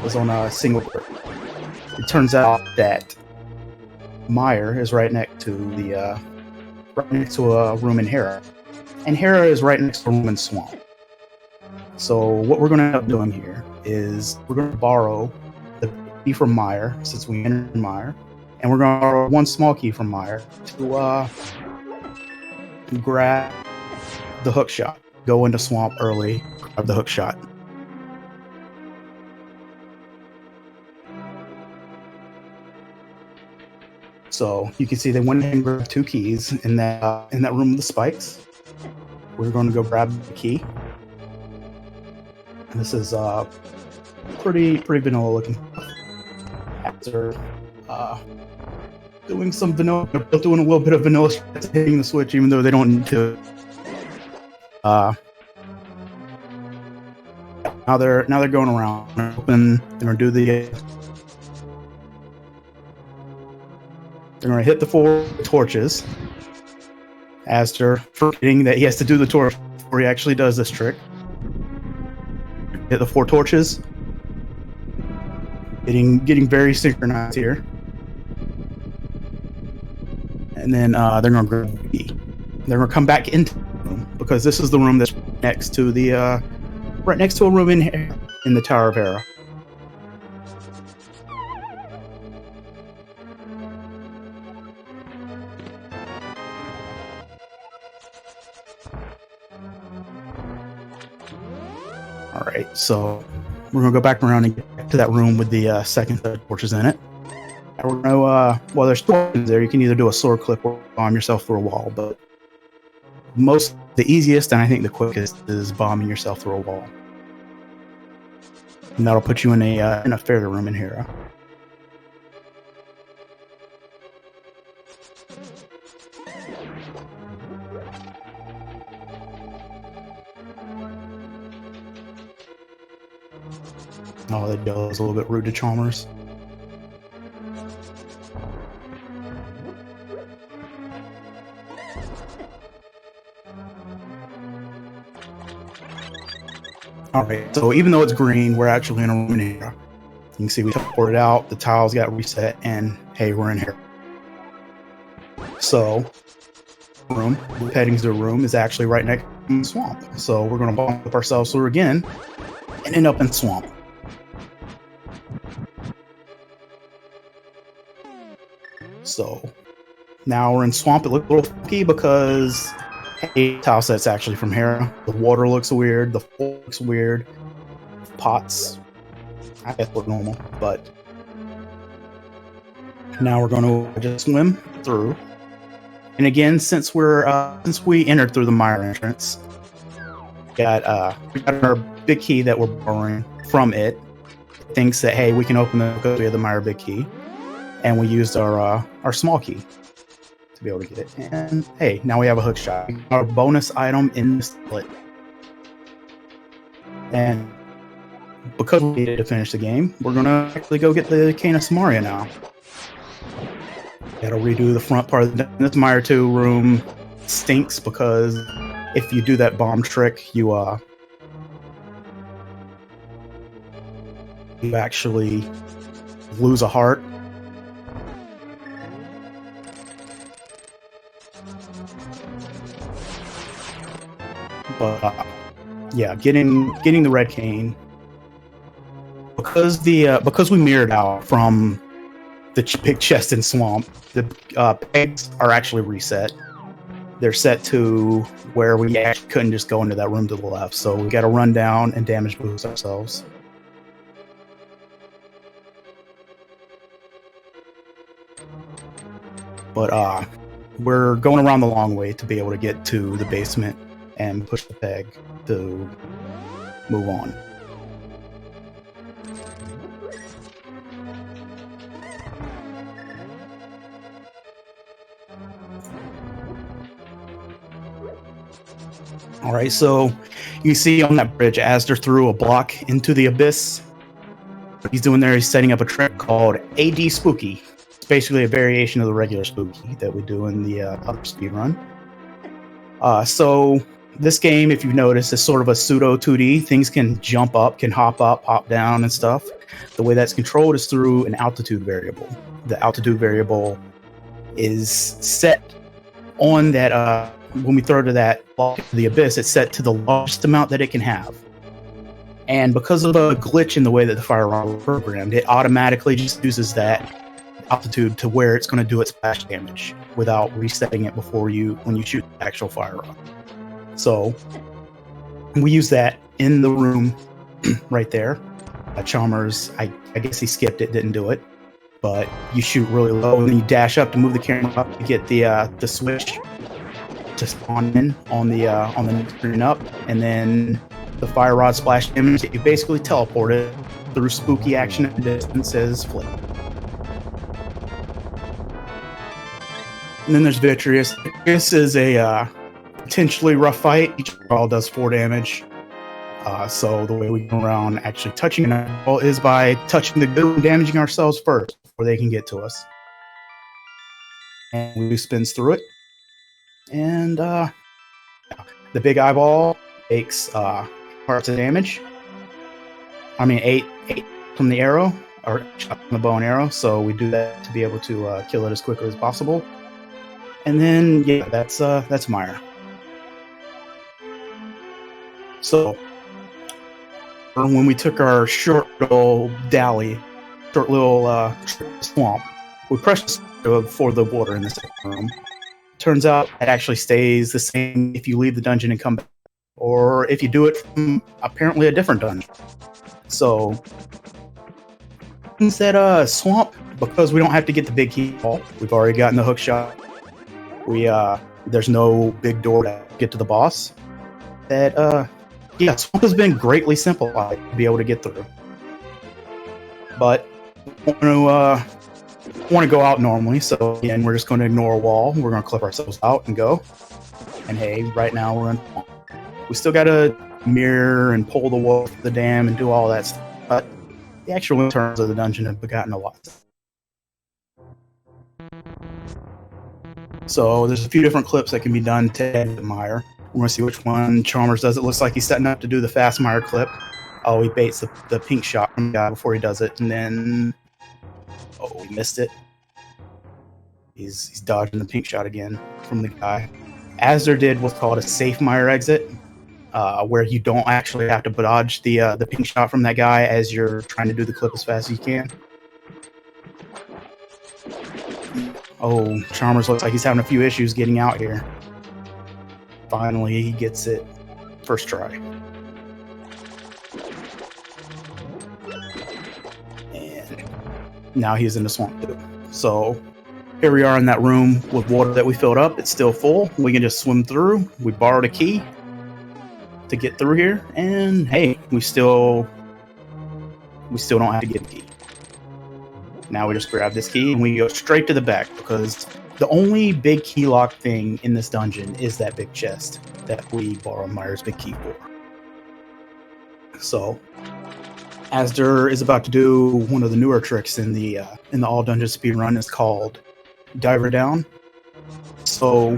Is on a single grid. It turns out that Meyer is right next to a room in Hera, and Hera is right next to a room in Swamp. So what we're going to end up doing here is we're going to borrow the key from Meyer, since we entered Meyer, and we're going to borrow 1 small key from Meyer to grab the hook shot. Go into Swamp early, grab the hook shot. So you can see they went ahead and grabbed 2 keys in that room with the spikes. We're going to go grab the key. And this is pretty vanilla looking. After doing some vanilla, doing a little bit of vanilla hitting the switch, even though they don't need to. Now they're going around. They're gonna do the. They're going to hit the 4 torches. azder, forgetting that he has to do the torch before he actually does this trick. Hit the 4 torches. Getting very synchronized here. And then they're going to grab B. They're going to come back into the room, because this is the room that's next to the right next to a room in the Tower of Hera. Alright, so we're going to go back around and get to that room with the second set of torches in it. And we're going to, well, there's 2 options there. You can either do a sword clip or bomb yourself through a wall, but the easiest and I think the quickest is bombing yourself through a wall. And that'll put you in a fairy room in Hera. Oh, that does a little bit rude to Chalmers. Alright, so even though it's green, we're actually in a room in here. You can see we teleported out, the tiles got reset, and hey, we're in here. So, room, the petting zoo room, is actually right next to the swamp. So we're going to bump up ourselves through again and end up in swamp. So now we're in swamp. It looks a little funky because hey, tile set's actually from here. The water looks weird. The floor looks weird. Pots, I guess, look normal, but now we're going to just swim through. And again, since we entered through the mire entrance, we got our big key that we're borrowing from it. It thinks that hey, we can open the we have the mire big key, and we used our small key to be able to get it. And hey, now we have a hook shot. Our bonus item in the split. And because we needed to finish the game, we're gonna actually go get the Cane of Samaria now. Gotta redo the front part of this Mire 2 room. Stinks because if you do that bomb trick, you actually lose a heart. But yeah, getting the red cane because we mirrored out from the big chest and swamp. The pegs are actually reset. They're set to where we actually couldn't just go into that room to the left. So we got to run down and damage boost ourselves. But we're going around the long way to be able to get to the basement and push the peg to move on. All right, so you see on that bridge, Azder threw a block into the abyss. What he's doing there, he's setting up a trick called AD Spooky. It's basically a variation of the regular Spooky that we do in the other speedrun. So this game, if you've noticed, is sort of a pseudo 2D. Things can jump up, can hop up, hop down, and stuff. The way that's controlled is through an altitude variable. The altitude variable is set on that. When we throw to that block into the abyss, it's set to the largest amount that it can have. And because of a glitch in the way that the fire rod was programmed, it automatically just uses that altitude to where it's going to do its splash damage without resetting it before when you shoot the actual fire rod. So we use that in the room right there. Chalmers, I guess he skipped it, didn't do it, but you shoot really low and then you dash up to move the camera up to get the switch to spawn in on the screen up, and then the fire rod splash damage. You basically teleport it through spooky action at distance as flip. And then there's Vitreous. This is a potentially rough fight. Each ball does 4 damage. So the way we go around actually touching an eyeball is by touching the goo and damaging ourselves first before they can get to us. And we do spins through it. And the big eyeball takes parts of damage. I mean, 8 from the arrow, or shot from the bow and arrow. So we do that to be able to kill it as quickly as possible. And then yeah, that's Mire. So when we took our short little swamp, we pressed for the water in the second room. Turns out it actually stays the same if you leave the dungeon and come back, or if you do it from apparently a different dungeon. So instead swamp, because we don't have to get the big key ball, we've already gotten the hook shot. There's no big door to get to the boss. Swamp has been greatly simplified to be able to get through. But want to go out normally, so again, we're just going to ignore a wall. We're going to clip ourselves out and go. And hey, right now we're in. We still got to mirror and pull the wall of the dam and do all that stuff. But the actual interns of the dungeon have begotten a lot. So there's a few different clips that can be done to edit Mire. We're going to see which one Chalmers does. It looks like he's setting up to do the fast Mire clip. Oh, he baits the pink shot from the guy before he does it, and then he missed it. He's dodging the pink shot again from the guy. Azder did what's called a safe mire exit, where you don't actually have to dodge the pink shot from that guy as you're trying to do the clip as fast as you can. Oh, Chalmers looks like he's having a few issues getting out here. Finally, he gets it. First try. And now he's in the swamp too. So here we are in that room with water that we filled up. It's still full. We can just swim through. We borrowed a key to get through here. And hey, we still don't have to get a key. Now we just grab this key and we go straight to the back, because the only big key lock thing in this dungeon is that big chest that we borrowed Myers' big key for. So Azder is about to do one of the newer tricks in the all dungeon speedrun. It's called Diver Down. So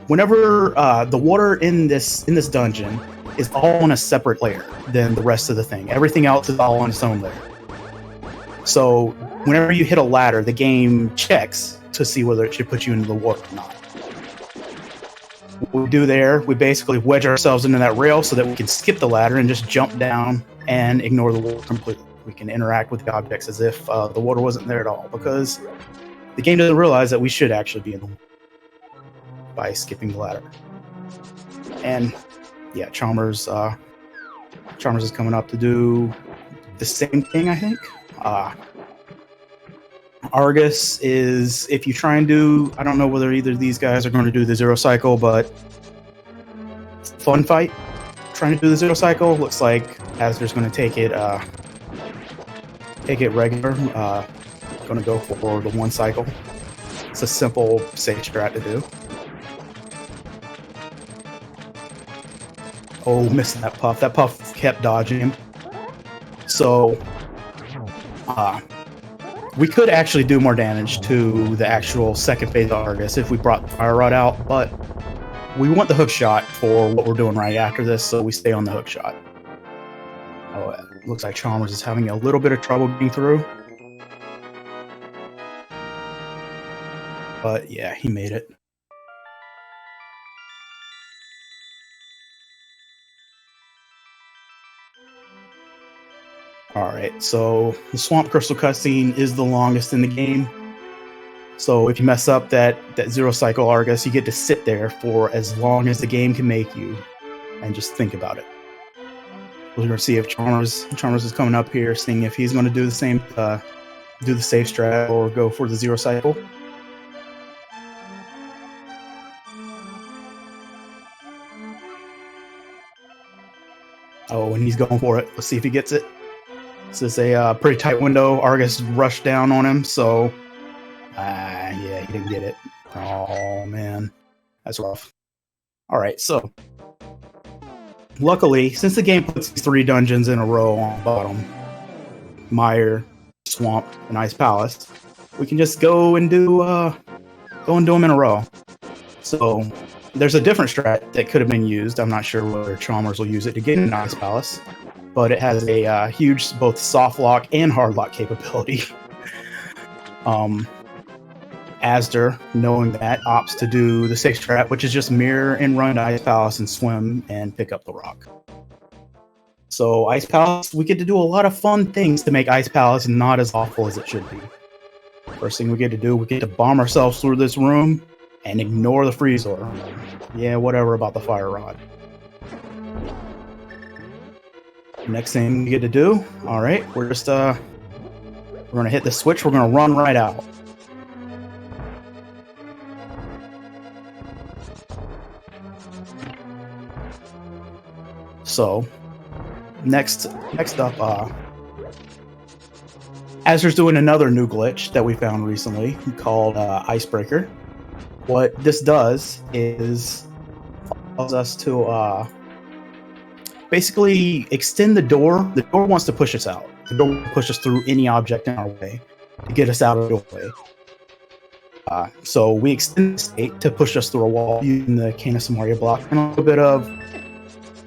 whenever the water in this dungeon is all on a separate layer than the rest of the thing, everything else is all on its own layer. So whenever you hit a ladder, the game checks to see whether it should put you into the water or not. What we do there, we basically wedge ourselves into that rail so that we can skip the ladder and just jump down and ignore the water completely. We can interact with the objects as if the water wasn't there at all, because the game doesn't realize that we should actually be in the water by skipping the ladder. And yeah, Chalmers is coming up to do the same thing, I think. Argus is, if you try and do, I don't know whether either of these guys are going to do the zero cycle, but Fun Fight trying to do the zero cycle, looks like Azder's going to take it regular. Going to go for the one cycle. It's a simple, safe strat to do. Oh, missing that puff. That puff kept dodging him. So we could actually do more damage to the actual second phase of Argus if we brought the fire rod out, but we want the hook shot for what we're doing right after this, so we stay on the hook shot. Oh, it looks like Chalmers is having a little bit of trouble getting through. But yeah, he made it. Alright, so the Swamp Crystal cutscene is the longest in the game. So if you mess up that zero cycle Argus, you get to sit there for as long as the game can make you and just think about it. We're going to see if Chalmers is coming up here, seeing if he's going to do the same, do the safe strat or go for the zero cycle. Oh, and he's going for it. Let's see if he gets it. This is a pretty tight window. Argus rushed down on him, so yeah, he didn't get it. Oh man, that's rough. All right, so luckily, since the game puts these 3 dungeons in a row on the bottom, Mire, Swamp, and Ice Palace, we can just go and do them in a row. So there's a different strat that could have been used. I'm not sure whether Chalmers will use it to get into Ice Palace, but it has a huge both soft lock and hard lock capability. Azder, knowing that, opts to do the safe strat, which is just mirror and run to Ice Palace and swim and pick up the rock. So Ice Palace, we get to do a lot of fun things to make Ice Palace not as awful as it should be. First thing we get to do, we get to bomb ourselves through this room and ignore the freeze order. Yeah, whatever about the fire rod. Next thing we get to do, all right, we're just we're gonna hit the switch. We're gonna run right out. So, next up, Azder's doing another new glitch that we found recently called Icebreaker. What this does is allows us to basically extend the door. The door wants to push us out. The door will push us through any object in our way to get us out of the doorway. So we extend the state to push us through a wall using the Canis Maria block and a little bit of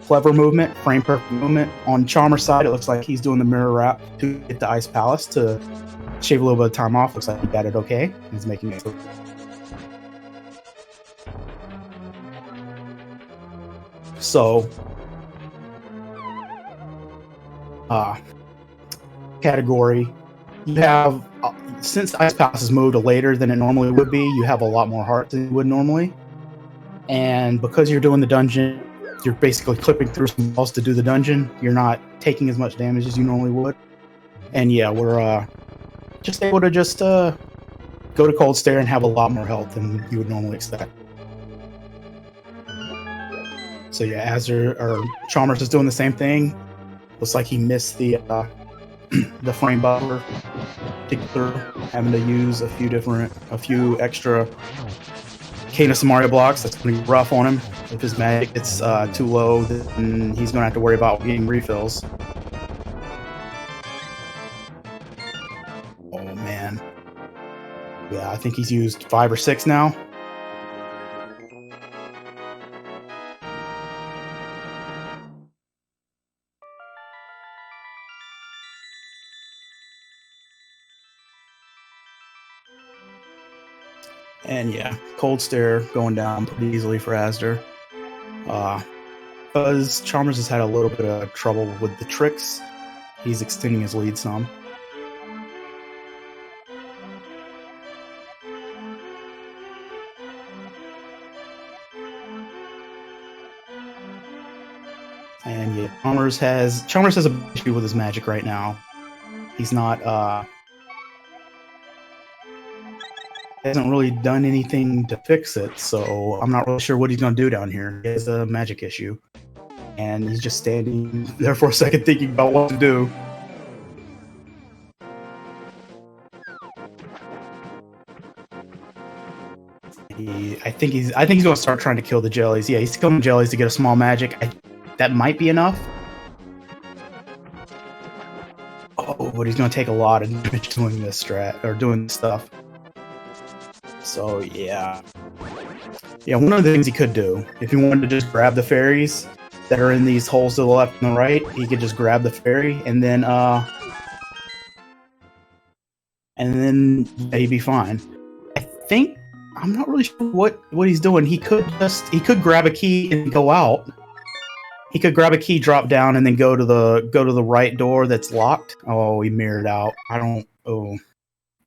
clever movement, frame perfect movement. On Chalmers' side, it looks like he's doing the mirror wrap to get the Ice Palace to shave a little bit of time off. Looks like he got it okay. He's making it. So, category, you have, since Ice Palace has moved later than it normally would be, you have a lot more heart than you would normally. And because you're doing the dungeon, you're basically clipping through some walls to do the dungeon. You're not taking as much damage as you normally would. And yeah, we're just able to just go to Cold Stare and have a lot more health than you would normally expect. So yeah, azder or Chalmers is doing the same thing. Looks like he missed the frame buffer to get through, having to use a few extra Cadence Mario blocks. That's pretty rough on him. If his magic gets too low, then he's gonna have to worry about getting refills. Oh man. Yeah, I think he's used 5 or 6 now. And yeah, Cold Stare going down pretty easily for azder. Because Chalmers has had a little bit of trouble with the tricks, he's extending his lead some. And yeah, Chalmers has a issue with his magic right now. He's not hasn't really done anything to fix it, so I'm not really sure what he's gonna do down here. He has a magic issue, and he's just standing there for a second thinking about what to do. I think he's gonna start trying to kill the jellies. Yeah, he's killing jellies to get a small magic. That might be enough. Oh, but he's gonna take a lot of damage doing this strat or doing this stuff. So yeah, one of the things he could do, if he wanted to just grab the fairies that are in these holes to the left and the right, he could just grab the fairy and then he'd be fine. I'm not really sure what he's doing. He could grab a key and go out. He could grab a key, drop down, and then go to the right door that's locked. Oh, he mirrored out. Oh,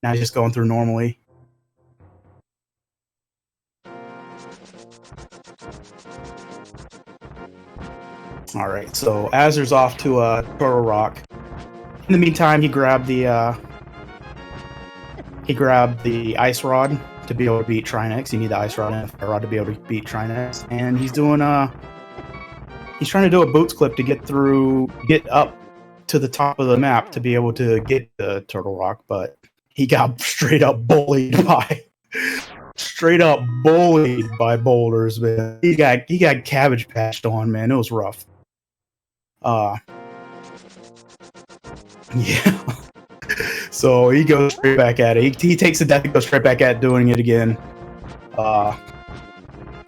now he's just going through normally. All right, so azder's off to Turtle Rock. In the meantime, he grabbed the ice rod to be able to beat Trinex. You need the ice rod and a fire rod to be able to beat Trinex, and he's trying to do a boots clip to get up to the top of the map to be able to get the Turtle Rock, but he got straight up bullied by boulders, man. He got cabbage patched on, man. It was rough. Yeah. So he goes straight back at it. He takes the death and goes straight back at doing it again.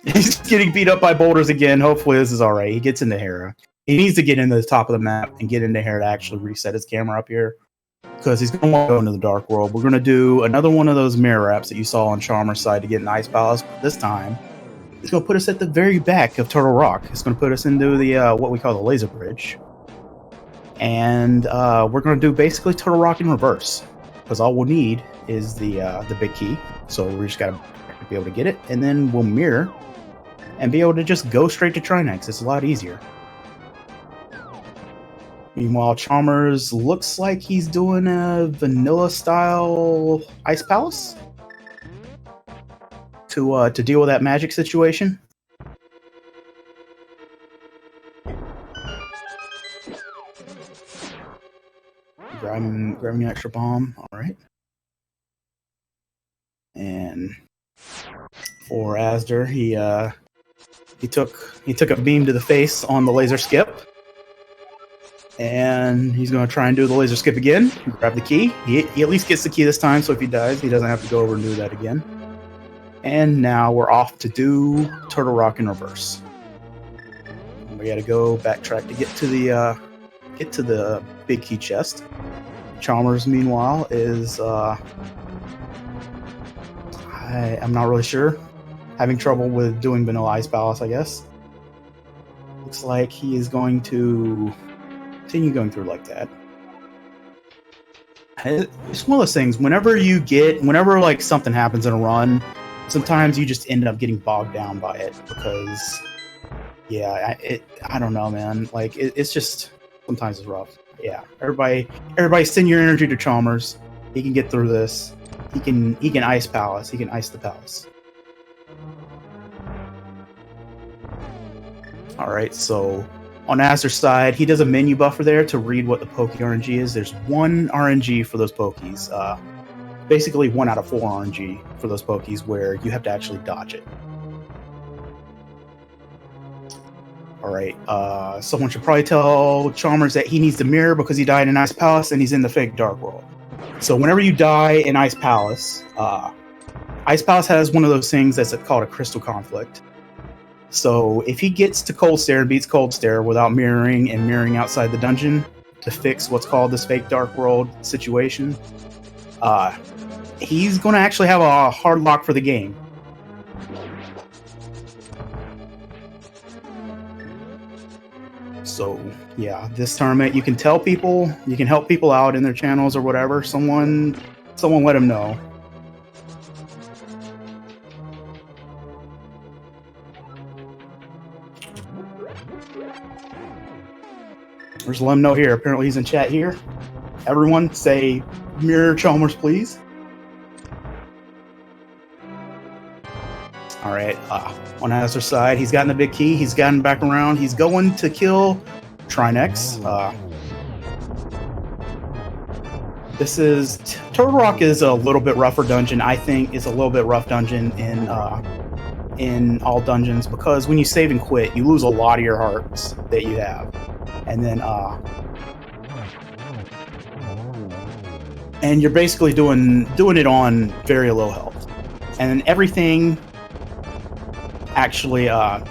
He's getting beat up by boulders again. Hopefully this is alright. He gets into Hera. He needs to get into the top of the map and get into Hera to actually reset his camera up here, because he's going to want to go into the Dark World. We're going to do another one of those mirror wraps that you saw on Chalmers' side to get an Ice Palace. But this time, it's going to put us at the very back of Turtle Rock. It's going to put us into the what we call the Laser Bridge. And we're going to do basically Turtle Rock in reverse, because all we'll need is the big key. So we just got to be able to get it, and then we'll mirror and be able to just go straight to Trinex. It's a lot easier. Meanwhile, Chalmers looks like he's doing a vanilla-style Ice Palace to deal with that magic situation. Grabbing an extra bomb. All right. And for azder, he took a beam to the face on the laser skip. And he's going to try and do the laser skip again. Grab the key. He at least gets the key this time, so if he dies, he doesn't have to go over and do that again. And now we're off to do Turtle Rock in reverse. We got to go backtrack to get to the big key chest. Chalmers, meanwhile, is I'm not really sure. Having trouble with doing vanilla Ice Palace, I guess. Looks like he is going to continue going through like that. It's one of those things, whenever like something happens in a run, sometimes you just end up getting bogged down by it because, yeah, I don't know, man. Like, it's just, sometimes it's rough. Yeah, everybody send your energy to Chalmers. He can get through this. He can ice Palace. He can ice the Palace. Alright, so on Azder's side, he does a menu buffer there to read what the Pokey RNG is. There's 1 RNG for those Pokies. Basically 1 out of 4 RNG for those Pokies where you have to actually dodge it. Alright, someone should probably tell Chalmers that he needs the mirror because he died in Ice Palace and he's in the fake Dark World. So whenever you die in Ice Palace has one of those things that's called a Crystal Conflict. So if he gets to Cold Stare and beats Cold Stare without mirroring and mirroring outside the dungeon to fix what's called this fake Dark World situation, he's going to actually have a hard lock for the game. So yeah, this tournament you can tell people, you can help people out in their channels or whatever. Someone let them know. There's let him know here. Apparently he's in chat here. Everyone say mirror Chalmers, please. All right, on Azder's side, he's gotten the big key. He's gotten back around. He's going to kill Trinex. This is Turtle Rock is a little bit rougher dungeon. I think is a little bit rough dungeon in all dungeons because when you save and quit, you lose a lot of your hearts that you have, and then and you're basically doing it on very low health, and then everything actually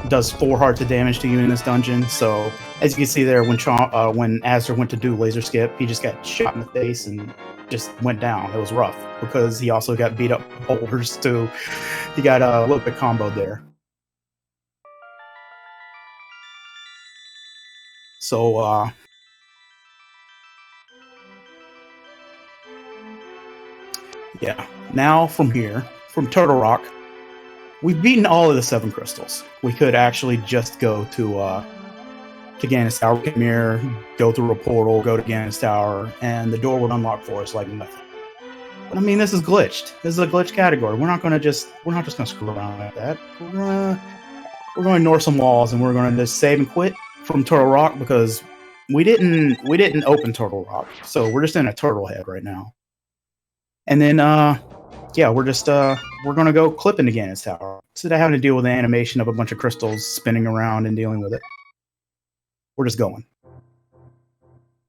does 4 hearts of damage to you in this dungeon. So as you can see there, when Azder went to do laser skip, he just got shot in the face and just went down. It was rough because he also got beat up boulders too. He got a little bit comboed there. So yeah, now from here, from Turtle Rock, we've beaten all of the 7 crystals. We could actually just go to Ganon's Tower, mirror, go through a portal, go to Ganon's Tower, and the door would unlock for us like nothing. But I mean, this is glitched. This is a glitch category. We're not just gonna screw around like that. We're gonna ignore some walls and we're gonna just save and quit from Turtle Rock because we didn't open Turtle Rock, so we're just in a turtle head right now. And then yeah, we're gonna go clip into Ganon's Tower instead of having to deal with the animation of a bunch of crystals spinning around and dealing with it. We're just going.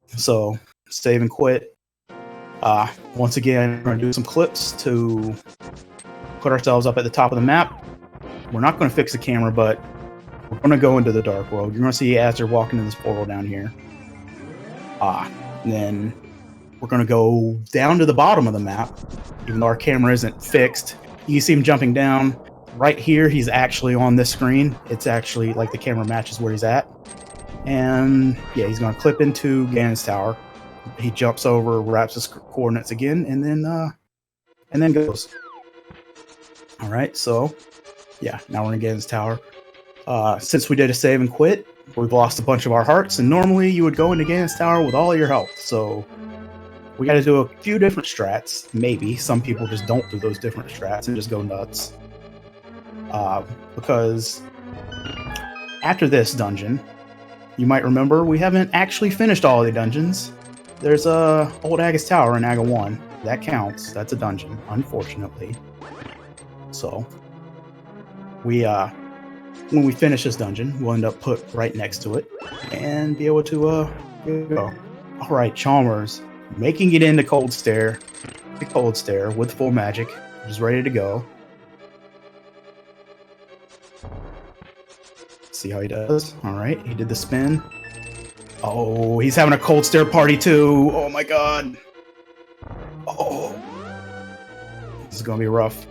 So save and quit. Once again, we're gonna do some clips to put ourselves up at the top of the map. We're not gonna fix the camera, but we're gonna go into the Dark World. You're gonna see Azder walking in this portal down here. Then we're gonna go down to the bottom of the map. Even though our camera isn't fixed, you see him jumping down. Right here, he's actually on this screen. It's actually like the camera matches where he's at. And yeah, he's gonna clip into Ganon's Tower. He jumps over, wraps his coordinates again, and then goes. All right, so yeah, now we're in Ganon's Tower. Since we did a save and quit, we've lost a bunch of our hearts, and normally you would go into Ganon's Tower with all your health. So we got to do a few different strats. Maybe some people just don't do those different strats and just go nuts. Because after this dungeon, you might remember we haven't actually finished all of the dungeons. There's Old Aga's Tower in Aga 1. That counts. That's a dungeon, unfortunately. So we when we finish this dungeon, we'll end up put right next to it and be able to go. All right, Chalmers, making it into Cold Stare, the Cold Stare with full magic, just ready to go. See how he does. All right, he did the spin. Oh, he's having a Cold Stare party too. Oh my god. Oh, this is gonna be rough.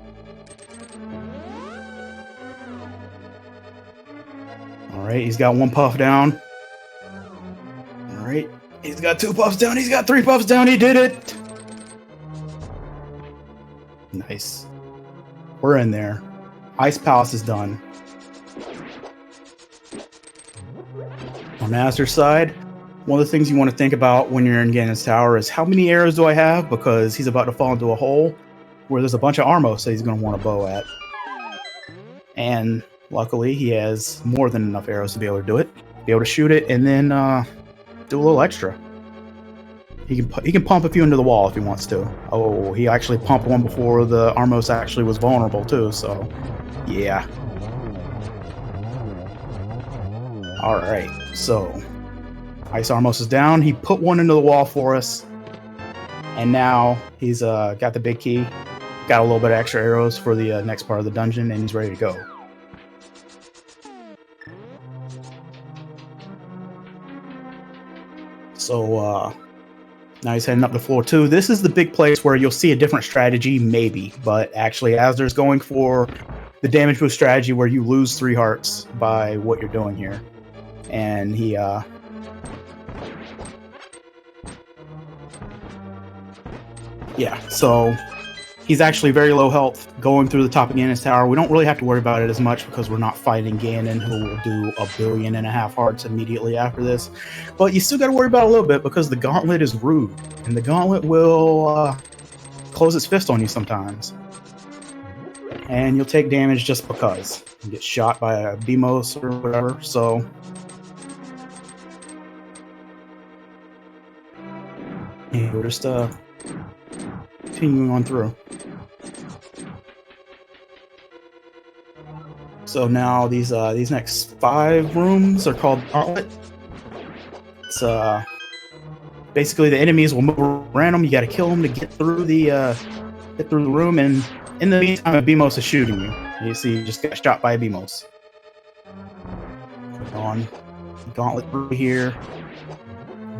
All Alright, he's got 1 puff down. Alright, he's got 2 puffs down, he's got 3 puffs down, he did it! Nice. We're in there. Ice Palace is done. On the Azder side, one of the things you want to think about when you're in Ganon's Tower is how many arrows do I have, because he's about to fall into a hole where there's a bunch of Armos that he's going to want a bow at. And luckily, he has more than enough arrows to be able to do it, be able to shoot it, and then do a little extra. He can pump a few into the wall if he wants to. Oh, he actually pumped one before the Armos actually was vulnerable too, so yeah. Alright, so Ice Armos is down. He put one into the wall for us. And now he's got the big key. Got a little bit of extra arrows for the next part of the dungeon, and he's ready to go. So, now he's heading up to floor 2. This is the big place where you'll see a different strategy, maybe. But actually, Azder's going for the damage boost strategy where you lose 3 hearts by what you're doing here. And he, yeah, so he's actually very low health going through the top of Ganon's Tower. We don't really have to worry about it as much because we're not fighting Ganon, who will do 1.5 billion hearts immediately after this. But you still got to worry about it a little bit because the Gauntlet is rude, and the Gauntlet will close its fist on you sometimes. And you'll take damage just because. You get shot by a Beamos or whatever, so... yeah, we're just continuing on through. So now these next 5 rooms are called Gauntlet. It's basically the enemies will move random. You got to kill them to get through the room, and in the meantime, a Beamos is shooting you. You see, you just got shot by a Beamos. On Gauntlet through here.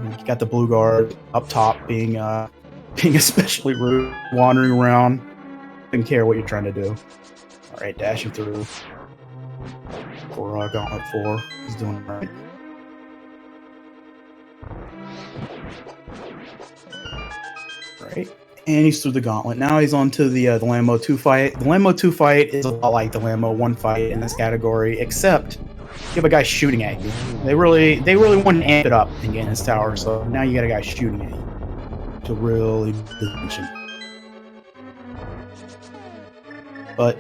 You got the blue guard up top being especially rude, wandering around. Didn't care what you're trying to do. All right, dashing through. For Gauntlet 4, he's doing it right. Right, and he's through the Gauntlet. Now he's on to the Land Mode 2 fight. The Land Mode 2 fight is a lot like the Land Mode 1 fight in this category, except you have a guy shooting at you. They really want to amp it up in Ganon's Tower, so now you got a guy shooting at you to really tension. But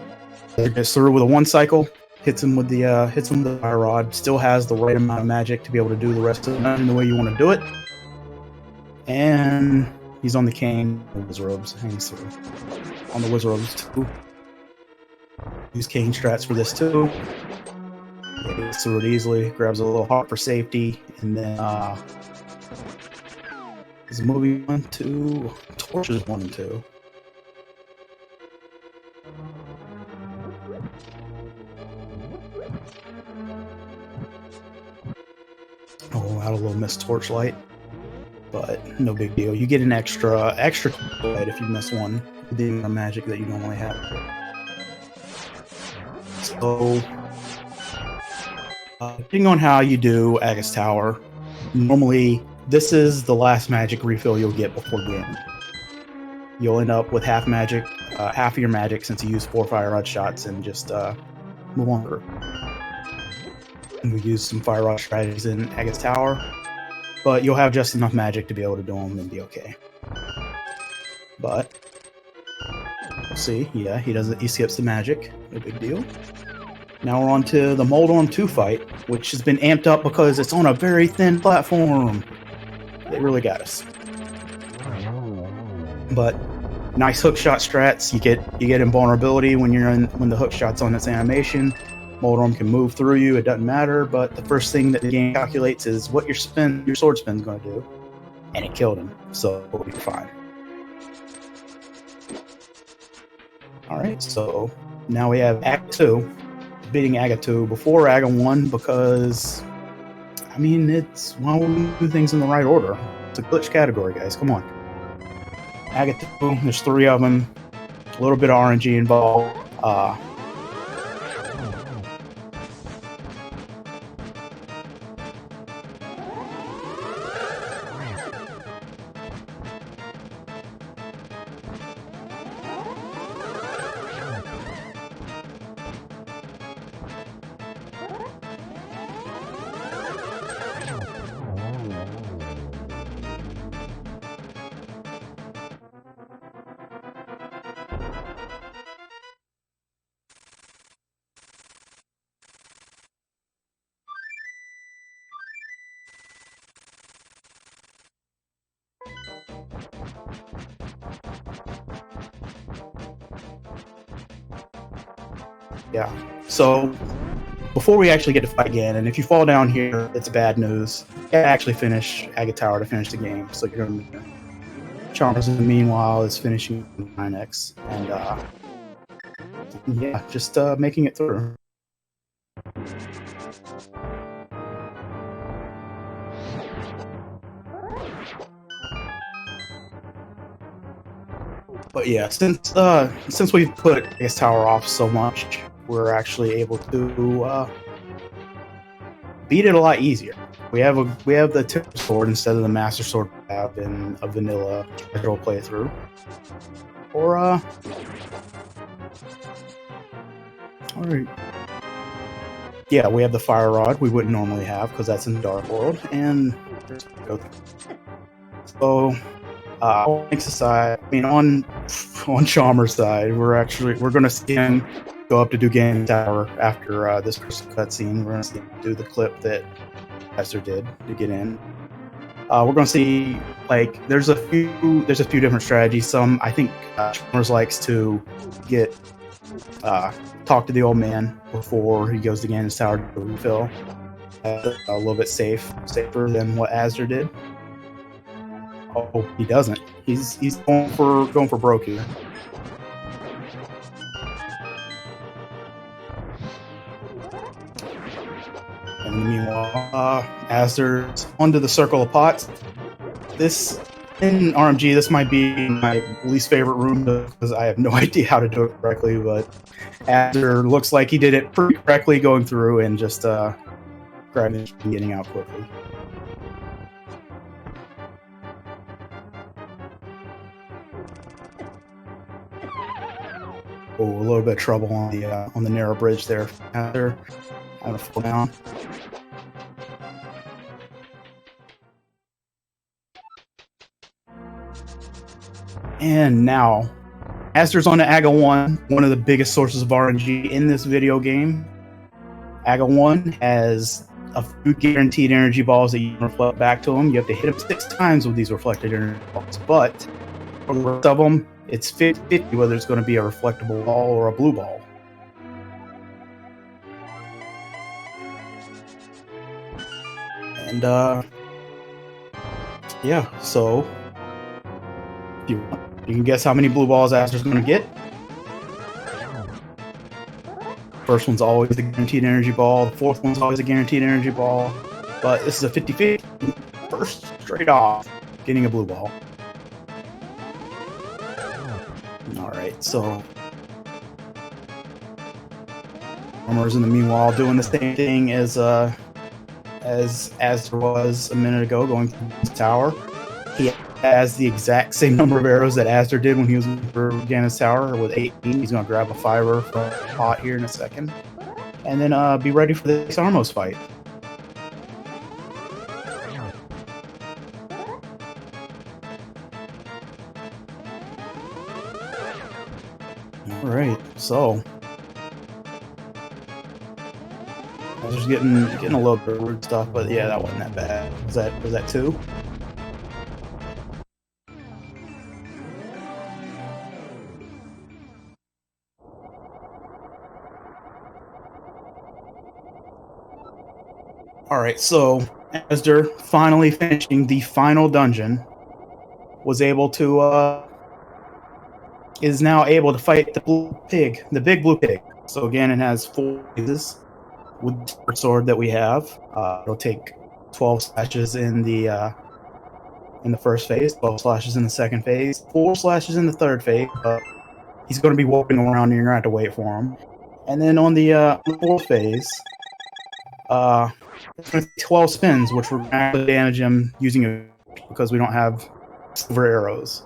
he gets through with a 1 cycle, hits him with the fire rod. Still has the right amount of magic to be able to do the rest of the dungeon the way you want to do it. And he's on the cane. Wizard robes hangs through on the wizard robes too. Use cane strats for this too. Yeah, gets through it easily. Grabs a little heart for safety, and then is movie 1, 2, torches 1 and 2. Oh, out a little missed torchlight, but no big deal. You get an extra light if you miss one with the amount of magic that you normally have. So, depending on how you do Aga's Tower, normally this is the last magic refill you'll get before the end. You'll end up with half of your magic since you use 4 fire rod shots, and just move on through. And we use some fire rod strategies in Aga's Tower, but you'll have just enough magic to be able to do them and be okay. But we'll see. Yeah, he skips the magic. No big deal. Now we're on to the Moldorm 2 fight, which has been amped up because it's on a very thin platform. They really got us. But nice hook shot strats. You get invulnerability when the hook shot's on its animation. Moldorm can move through you. It doesn't matter. But the first thing that the game calculates is what your sword spin's going to do, and it killed him. So we'll be fine. All right. So now we have Act 2. Beating Aga 2 before Aga 1 because, I mean, it's why we do things in the right order. It's a glitch category, guys. Come on. Aga 2, there's 3 of them. A little bit of RMG involved. Yeah. So before we actually get to fight again, and if you fall down here, it's bad news. You gotta actually finish Agate Tower to finish the game. So you're gonna Chalmers, in the meanwhile, is finishing 9x, and yeah, just making it through. But yeah, since we've put Agate Tower off so much, we're actually able to beat it a lot easier. We have the tip sword instead of the master sword we have in a vanilla casual playthrough. Or alright. Yeah, we have the fire rod we wouldn't normally have because that's in the Dark World, and so all things aside, I mean on Chalmers' side, we're gonna see him go up to do Game Tower after this cutscene. We're gonna see him do the clip that azder did to get in. We're gonna see like there's a few different strategies. Some I think Chalmers likes to get talk to the old man before he goes to Ganon's Tower to refill. A little bit safer than what azder did. Oh, he doesn't. He's going for broke here. And meanwhile, azder's onto the circle of pots. This in RMG, this might be my least favorite room because I have no idea how to do it correctly. But azder looks like he did it pretty correctly, going through and just grabbing it and getting out quickly. Oh, a little bit of trouble on the narrow bridge there. Azder having a fall down. And now, azder's on to Aga 1, one of the biggest sources of RNG in this video game. Aga 1 has a few guaranteed energy balls that you can reflect back to him. You have to hit him 6 times with these reflected energy balls, but for the rest of them, it's 50-50 whether it's going to be a reflectable ball or a blue ball. And yeah, so you can guess how many blue balls azder's going to get. First one's always a guaranteed energy ball. The fourth one's always a guaranteed energy ball. But this is a 50-50. First, straight off, getting a blue ball. Alright, so Chalmers in the meanwhile doing the same thing as azder was a minute ago, going through his tower. He has the exact same number of arrows that azder did when he was for Ganon's Tower with 18. He's going to grab a fiber from the pot here in a second. And then be ready for the next Armos fight. Alright, so azder's getting a little bit of weird stuff, but yeah, that wasn't that bad. Was that 2? Alright, so azder finally finishing the final dungeon was able to is now able to fight the blue pig, the big blue pig. So again, it has 4 phases with the sword that we have. It'll take 12 slashes in the first phase, 12 slashes in the second phase, 4 slashes in the third phase. But he's going to be walking around, and you're going to have to wait for him. And then on the fourth phase, 12 spins, which will actually damage him using it because we don't have silver arrows.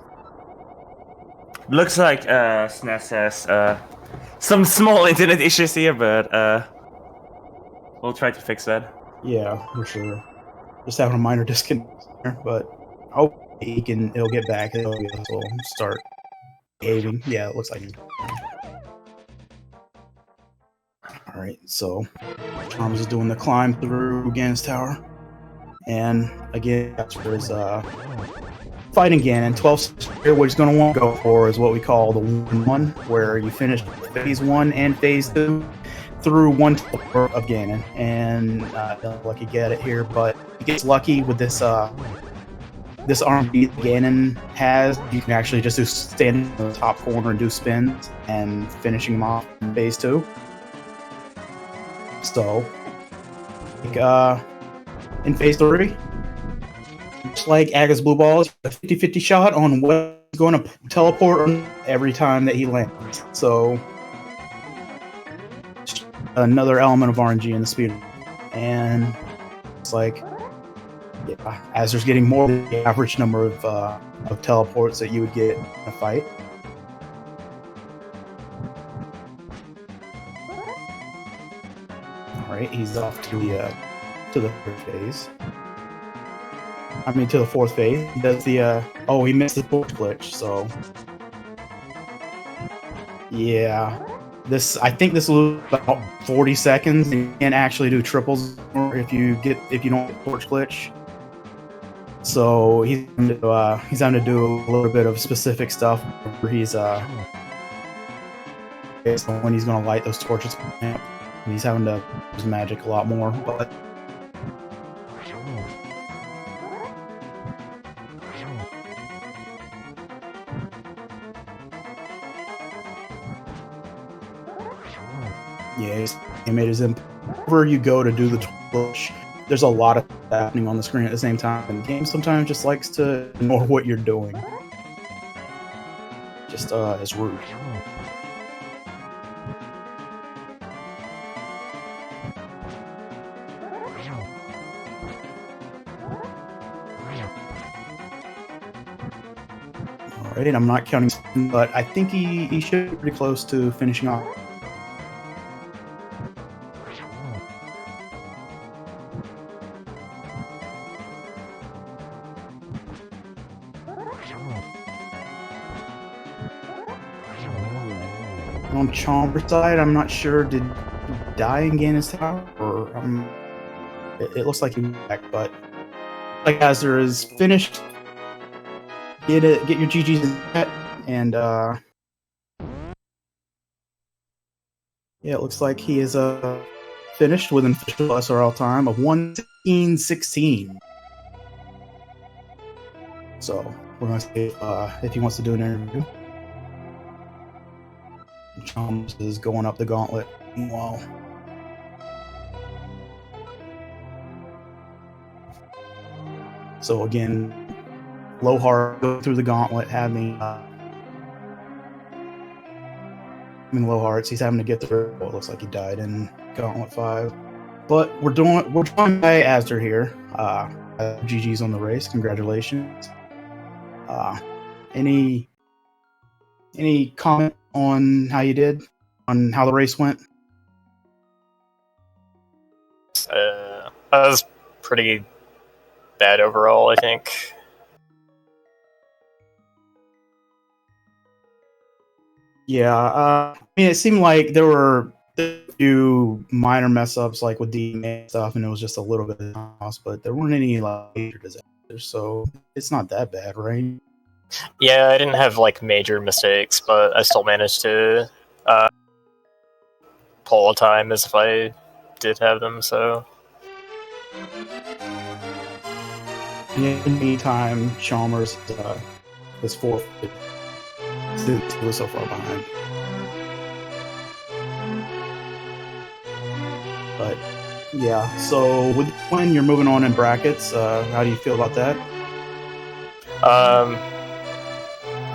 Looks like SNES has some small internet issues here, but we'll try to fix that. Yeah, for sure. Just having a minor disconnect there, but I hope it'll get back. It'll start behaving. Yeah, it looks like it. Alright, so Chalmers is doing the climb through Ganon's Tower. And again, azder is fighting Ganon, 12 here, what he's going to want to go for is what we call the 1-1, where you finish Phase 1 and Phase 2 through one teleport of Ganon. And don't lucky get it here, but he gets lucky with this this RMG that Ganon has. You can actually just stand in the top corner and do spins and finishing him off in Phase 2. So, like, in Phase 3, just like Aga's Blue Balls, a 50-50 shot on what's going to teleport every time that he lands. So, another element of RNG in the speed. And it's like, yeah, Azder's getting more than the average number of teleports that you would get in a fight. Alright, he's off to the third phase. I mean, to the fourth phase. He does the, oh, he missed the torch glitch, so. Yeah. I think this will lose about 40 seconds, and you can't actually do triples if you don't get torch glitch. So he's having to do a little bit of specific stuff where he's based on when he's going to light those torches, and he's having to use magic a lot more. But yeah, he made his input. Wherever you go to do the push, there's a lot of happening on the screen at the same time, and the game sometimes just likes to ignore what you're doing. Just as rude. Alright, and I'm not counting, but I think he should be pretty close to finishing off. On Chalmers' side, I'm not sure, did he die in Ganon's tower? Or it looks like he's back, but like Azder is finished. Get your GGs in that, and yeah, it looks like he is finished with an official SRL time of 1:16:16. So we're gonna see if he wants to do an interview. Chalmers is going up the gauntlet. Meanwhile, so again, low heart go through the gauntlet, having low hearts. He's having to get through. Well, it looks like he died in Gauntlet 5. But we're joined by Azder here. GG's on the race. Congratulations. Any comment on how you did? On how the race went? That was pretty bad overall, I think. Yeah, I mean, it seemed like there were a few minor mess ups, like with DNA stuff, and it was just a little bit of loss, but there weren't any like major disasters, so it's not that bad, right? Yeah, I didn't have like major mistakes, but I still managed to pull a time as if I did have them, so. In the meantime, Chalmers was fourth. He was so far behind. But yeah, so with when you're moving on in brackets, how do you feel about that?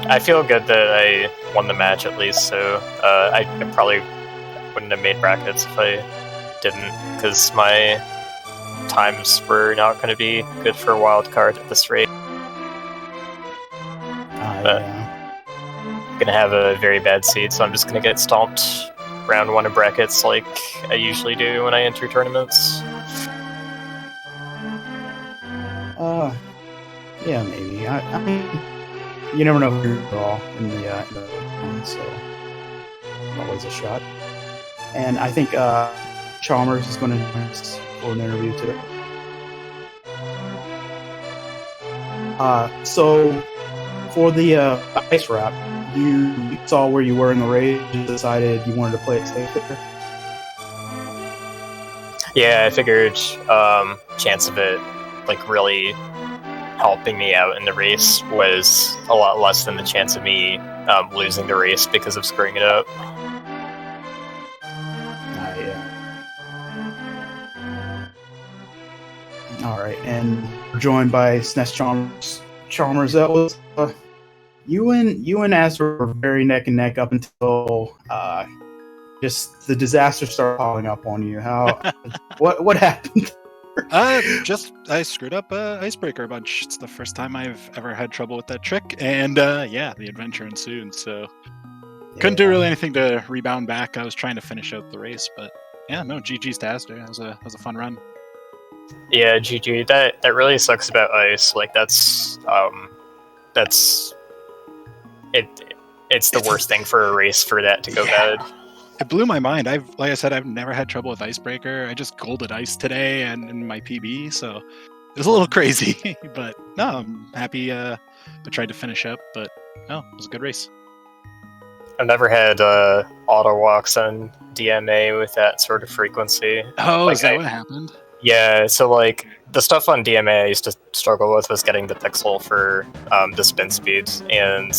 I feel good that I won the match at least, so I probably wouldn't have made brackets if I didn't, because my times were not going to be good for a wild card at this rate. Yeah. I'm going to have a very bad seed, so I'm just going to get stomped round 1 of brackets like I usually do when I enter tournaments. Yeah, maybe. I mean, you never know who you're draw in the so always a shot. And I think Chalmers is going to join us for an interview too. So for the ice wrap, you saw where you were in the race and decided you wanted to play it safe there? Yeah, I figured chance of it like really helping me out in the race was a lot less than the chance of me losing the race because of screwing it up. Yeah. All right, and we're joined by SNES Chalmers. That was you and azder were very neck and neck up until just the disaster started piling up on you. How? what happened? I screwed up Icebreaker a bunch. It's the first time I've ever had trouble with that trick, and yeah, the adventure ensued. So couldn't do really anything to rebound back. I was trying to finish out the race, but yeah, no, GG's to azder. It was a fun run. Yeah, GG. That really sucks about ice. Like that's it. It's the worst thing for a race for that to go bad. It blew my mind. Like I said, I've never had trouble with Icebreaker. I just golded ice today and in my PB, so it was a little crazy. But no, I'm happy. I tried to finish up, but no, it was a good race. I've never had auto walks on DMA with that sort of frequency. Oh, like, is that what happened? Yeah, so like the stuff on DMA I used to struggle with was getting the pixel for the spin speed and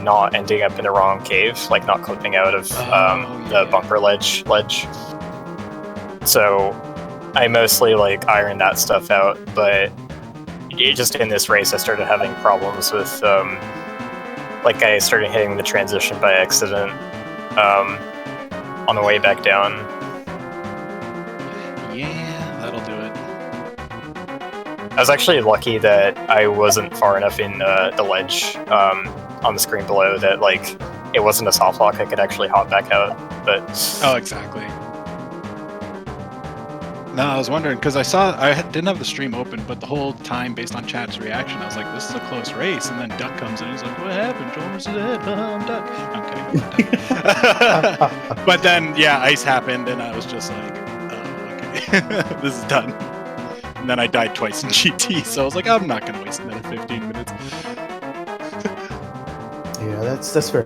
not ending up in the wrong cave, like not clipping out of the bumper ledge. So I mostly like ironed that stuff out, but just in this race I started having problems with like I started hitting the transition by accident on the way back down. Yeah, that'll do it. I was actually lucky that I wasn't far enough in the ledge on the screen below that like it wasn't a soft lock. I could actually hop back out. But oh, exactly. No, I was wondering because I didn't have the stream open, but the whole time based on chat's reaction, I was like, "This is a close race." And then Duck comes in, and he's like, "What happened? Chalmers is ahead. I'm Duck." I'm kidding. But then, yeah, ice happened, and I was just like, "Oh, okay, this is done." And then I died twice in GT, so I was like, "I'm not gonna waste another 15 minutes." Yeah, that's fair.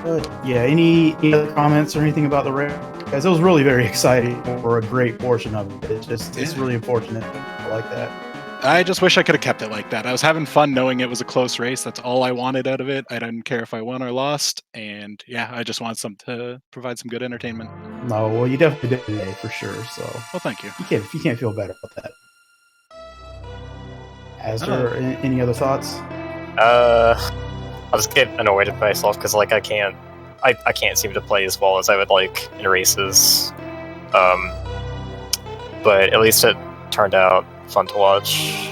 But yeah, any other comments or anything about the race? Guys, it was really very exciting for a great portion of it. It's really unfortunate like that. I just wish I could have kept it like that. I was having fun knowing it was a close race. That's all I wanted out of it. I didn't care if I won or lost, and yeah, I just wanted to provide some good entertainment. No, well, you definitely did today for sure. So, well, thank you. You can't feel better about that. azder, any other thoughts? I was getting annoyed at myself because like I can't seem to play as well as I would like in races. But at least it turned out fun to watch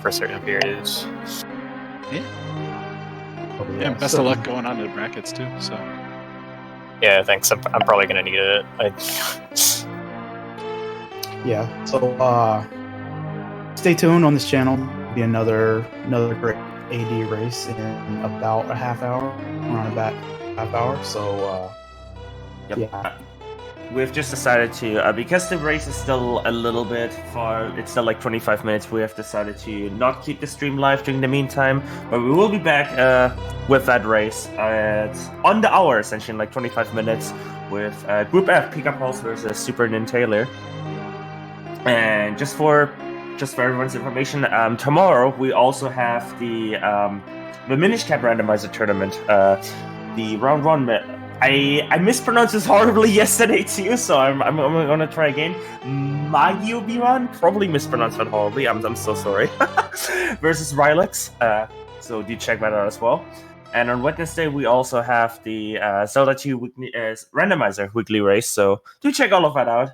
for certain periods. Yeah. Yeah, best of luck going on to the brackets too. So. Yeah, thanks. I'm probably gonna need it. Yeah. So stay tuned on this channel. There'll be another great AD race in about a half hour. We're on about half hour. So Yep. yeah. We've just decided to, because the race is still a little bit far, it's still like 25 minutes, we have decided to not keep the stream live during the meantime, but we will be back with that race on the hour, essentially, in like 25 minutes, with Group F, Pickup Pulse versus Super Nintailer. And just for everyone's information, tomorrow we also have the Minish Cap Randomizer Tournament, the round 1. I mispronounced this horribly yesterday too, so I'm gonna try again. Magiobiron, probably mispronounced that horribly. I'm so sorry. Versus Rylex, so do check that out as well. And on Wednesday we also have the Zelda 2 weekly, randomizer weekly race, so do check all of that out.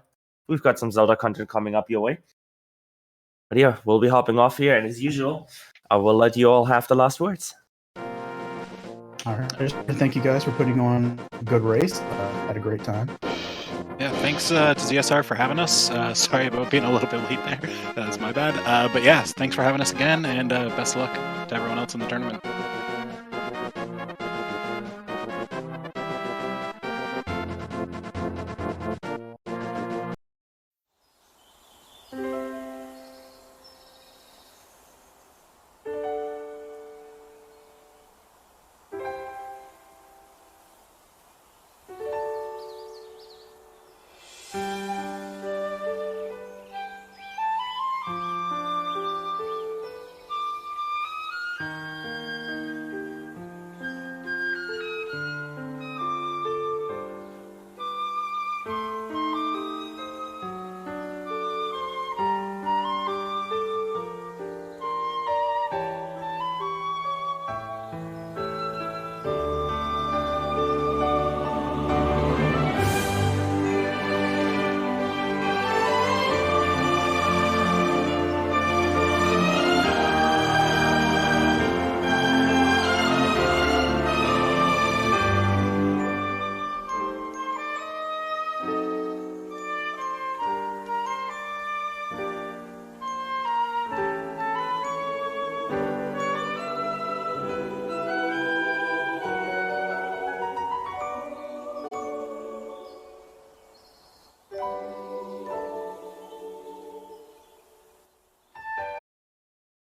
We've got some Zelda content coming up your way. But yeah, we'll be hopping off here, and as usual, I will let you all have the last words. All right. Thank you guys for putting on a good race. Had a great time. Yeah, thanks to ZSR for having us. Sorry about being a little bit late there. That was my bad. But yeah, thanks for having us again, and best of luck to everyone else in the tournament.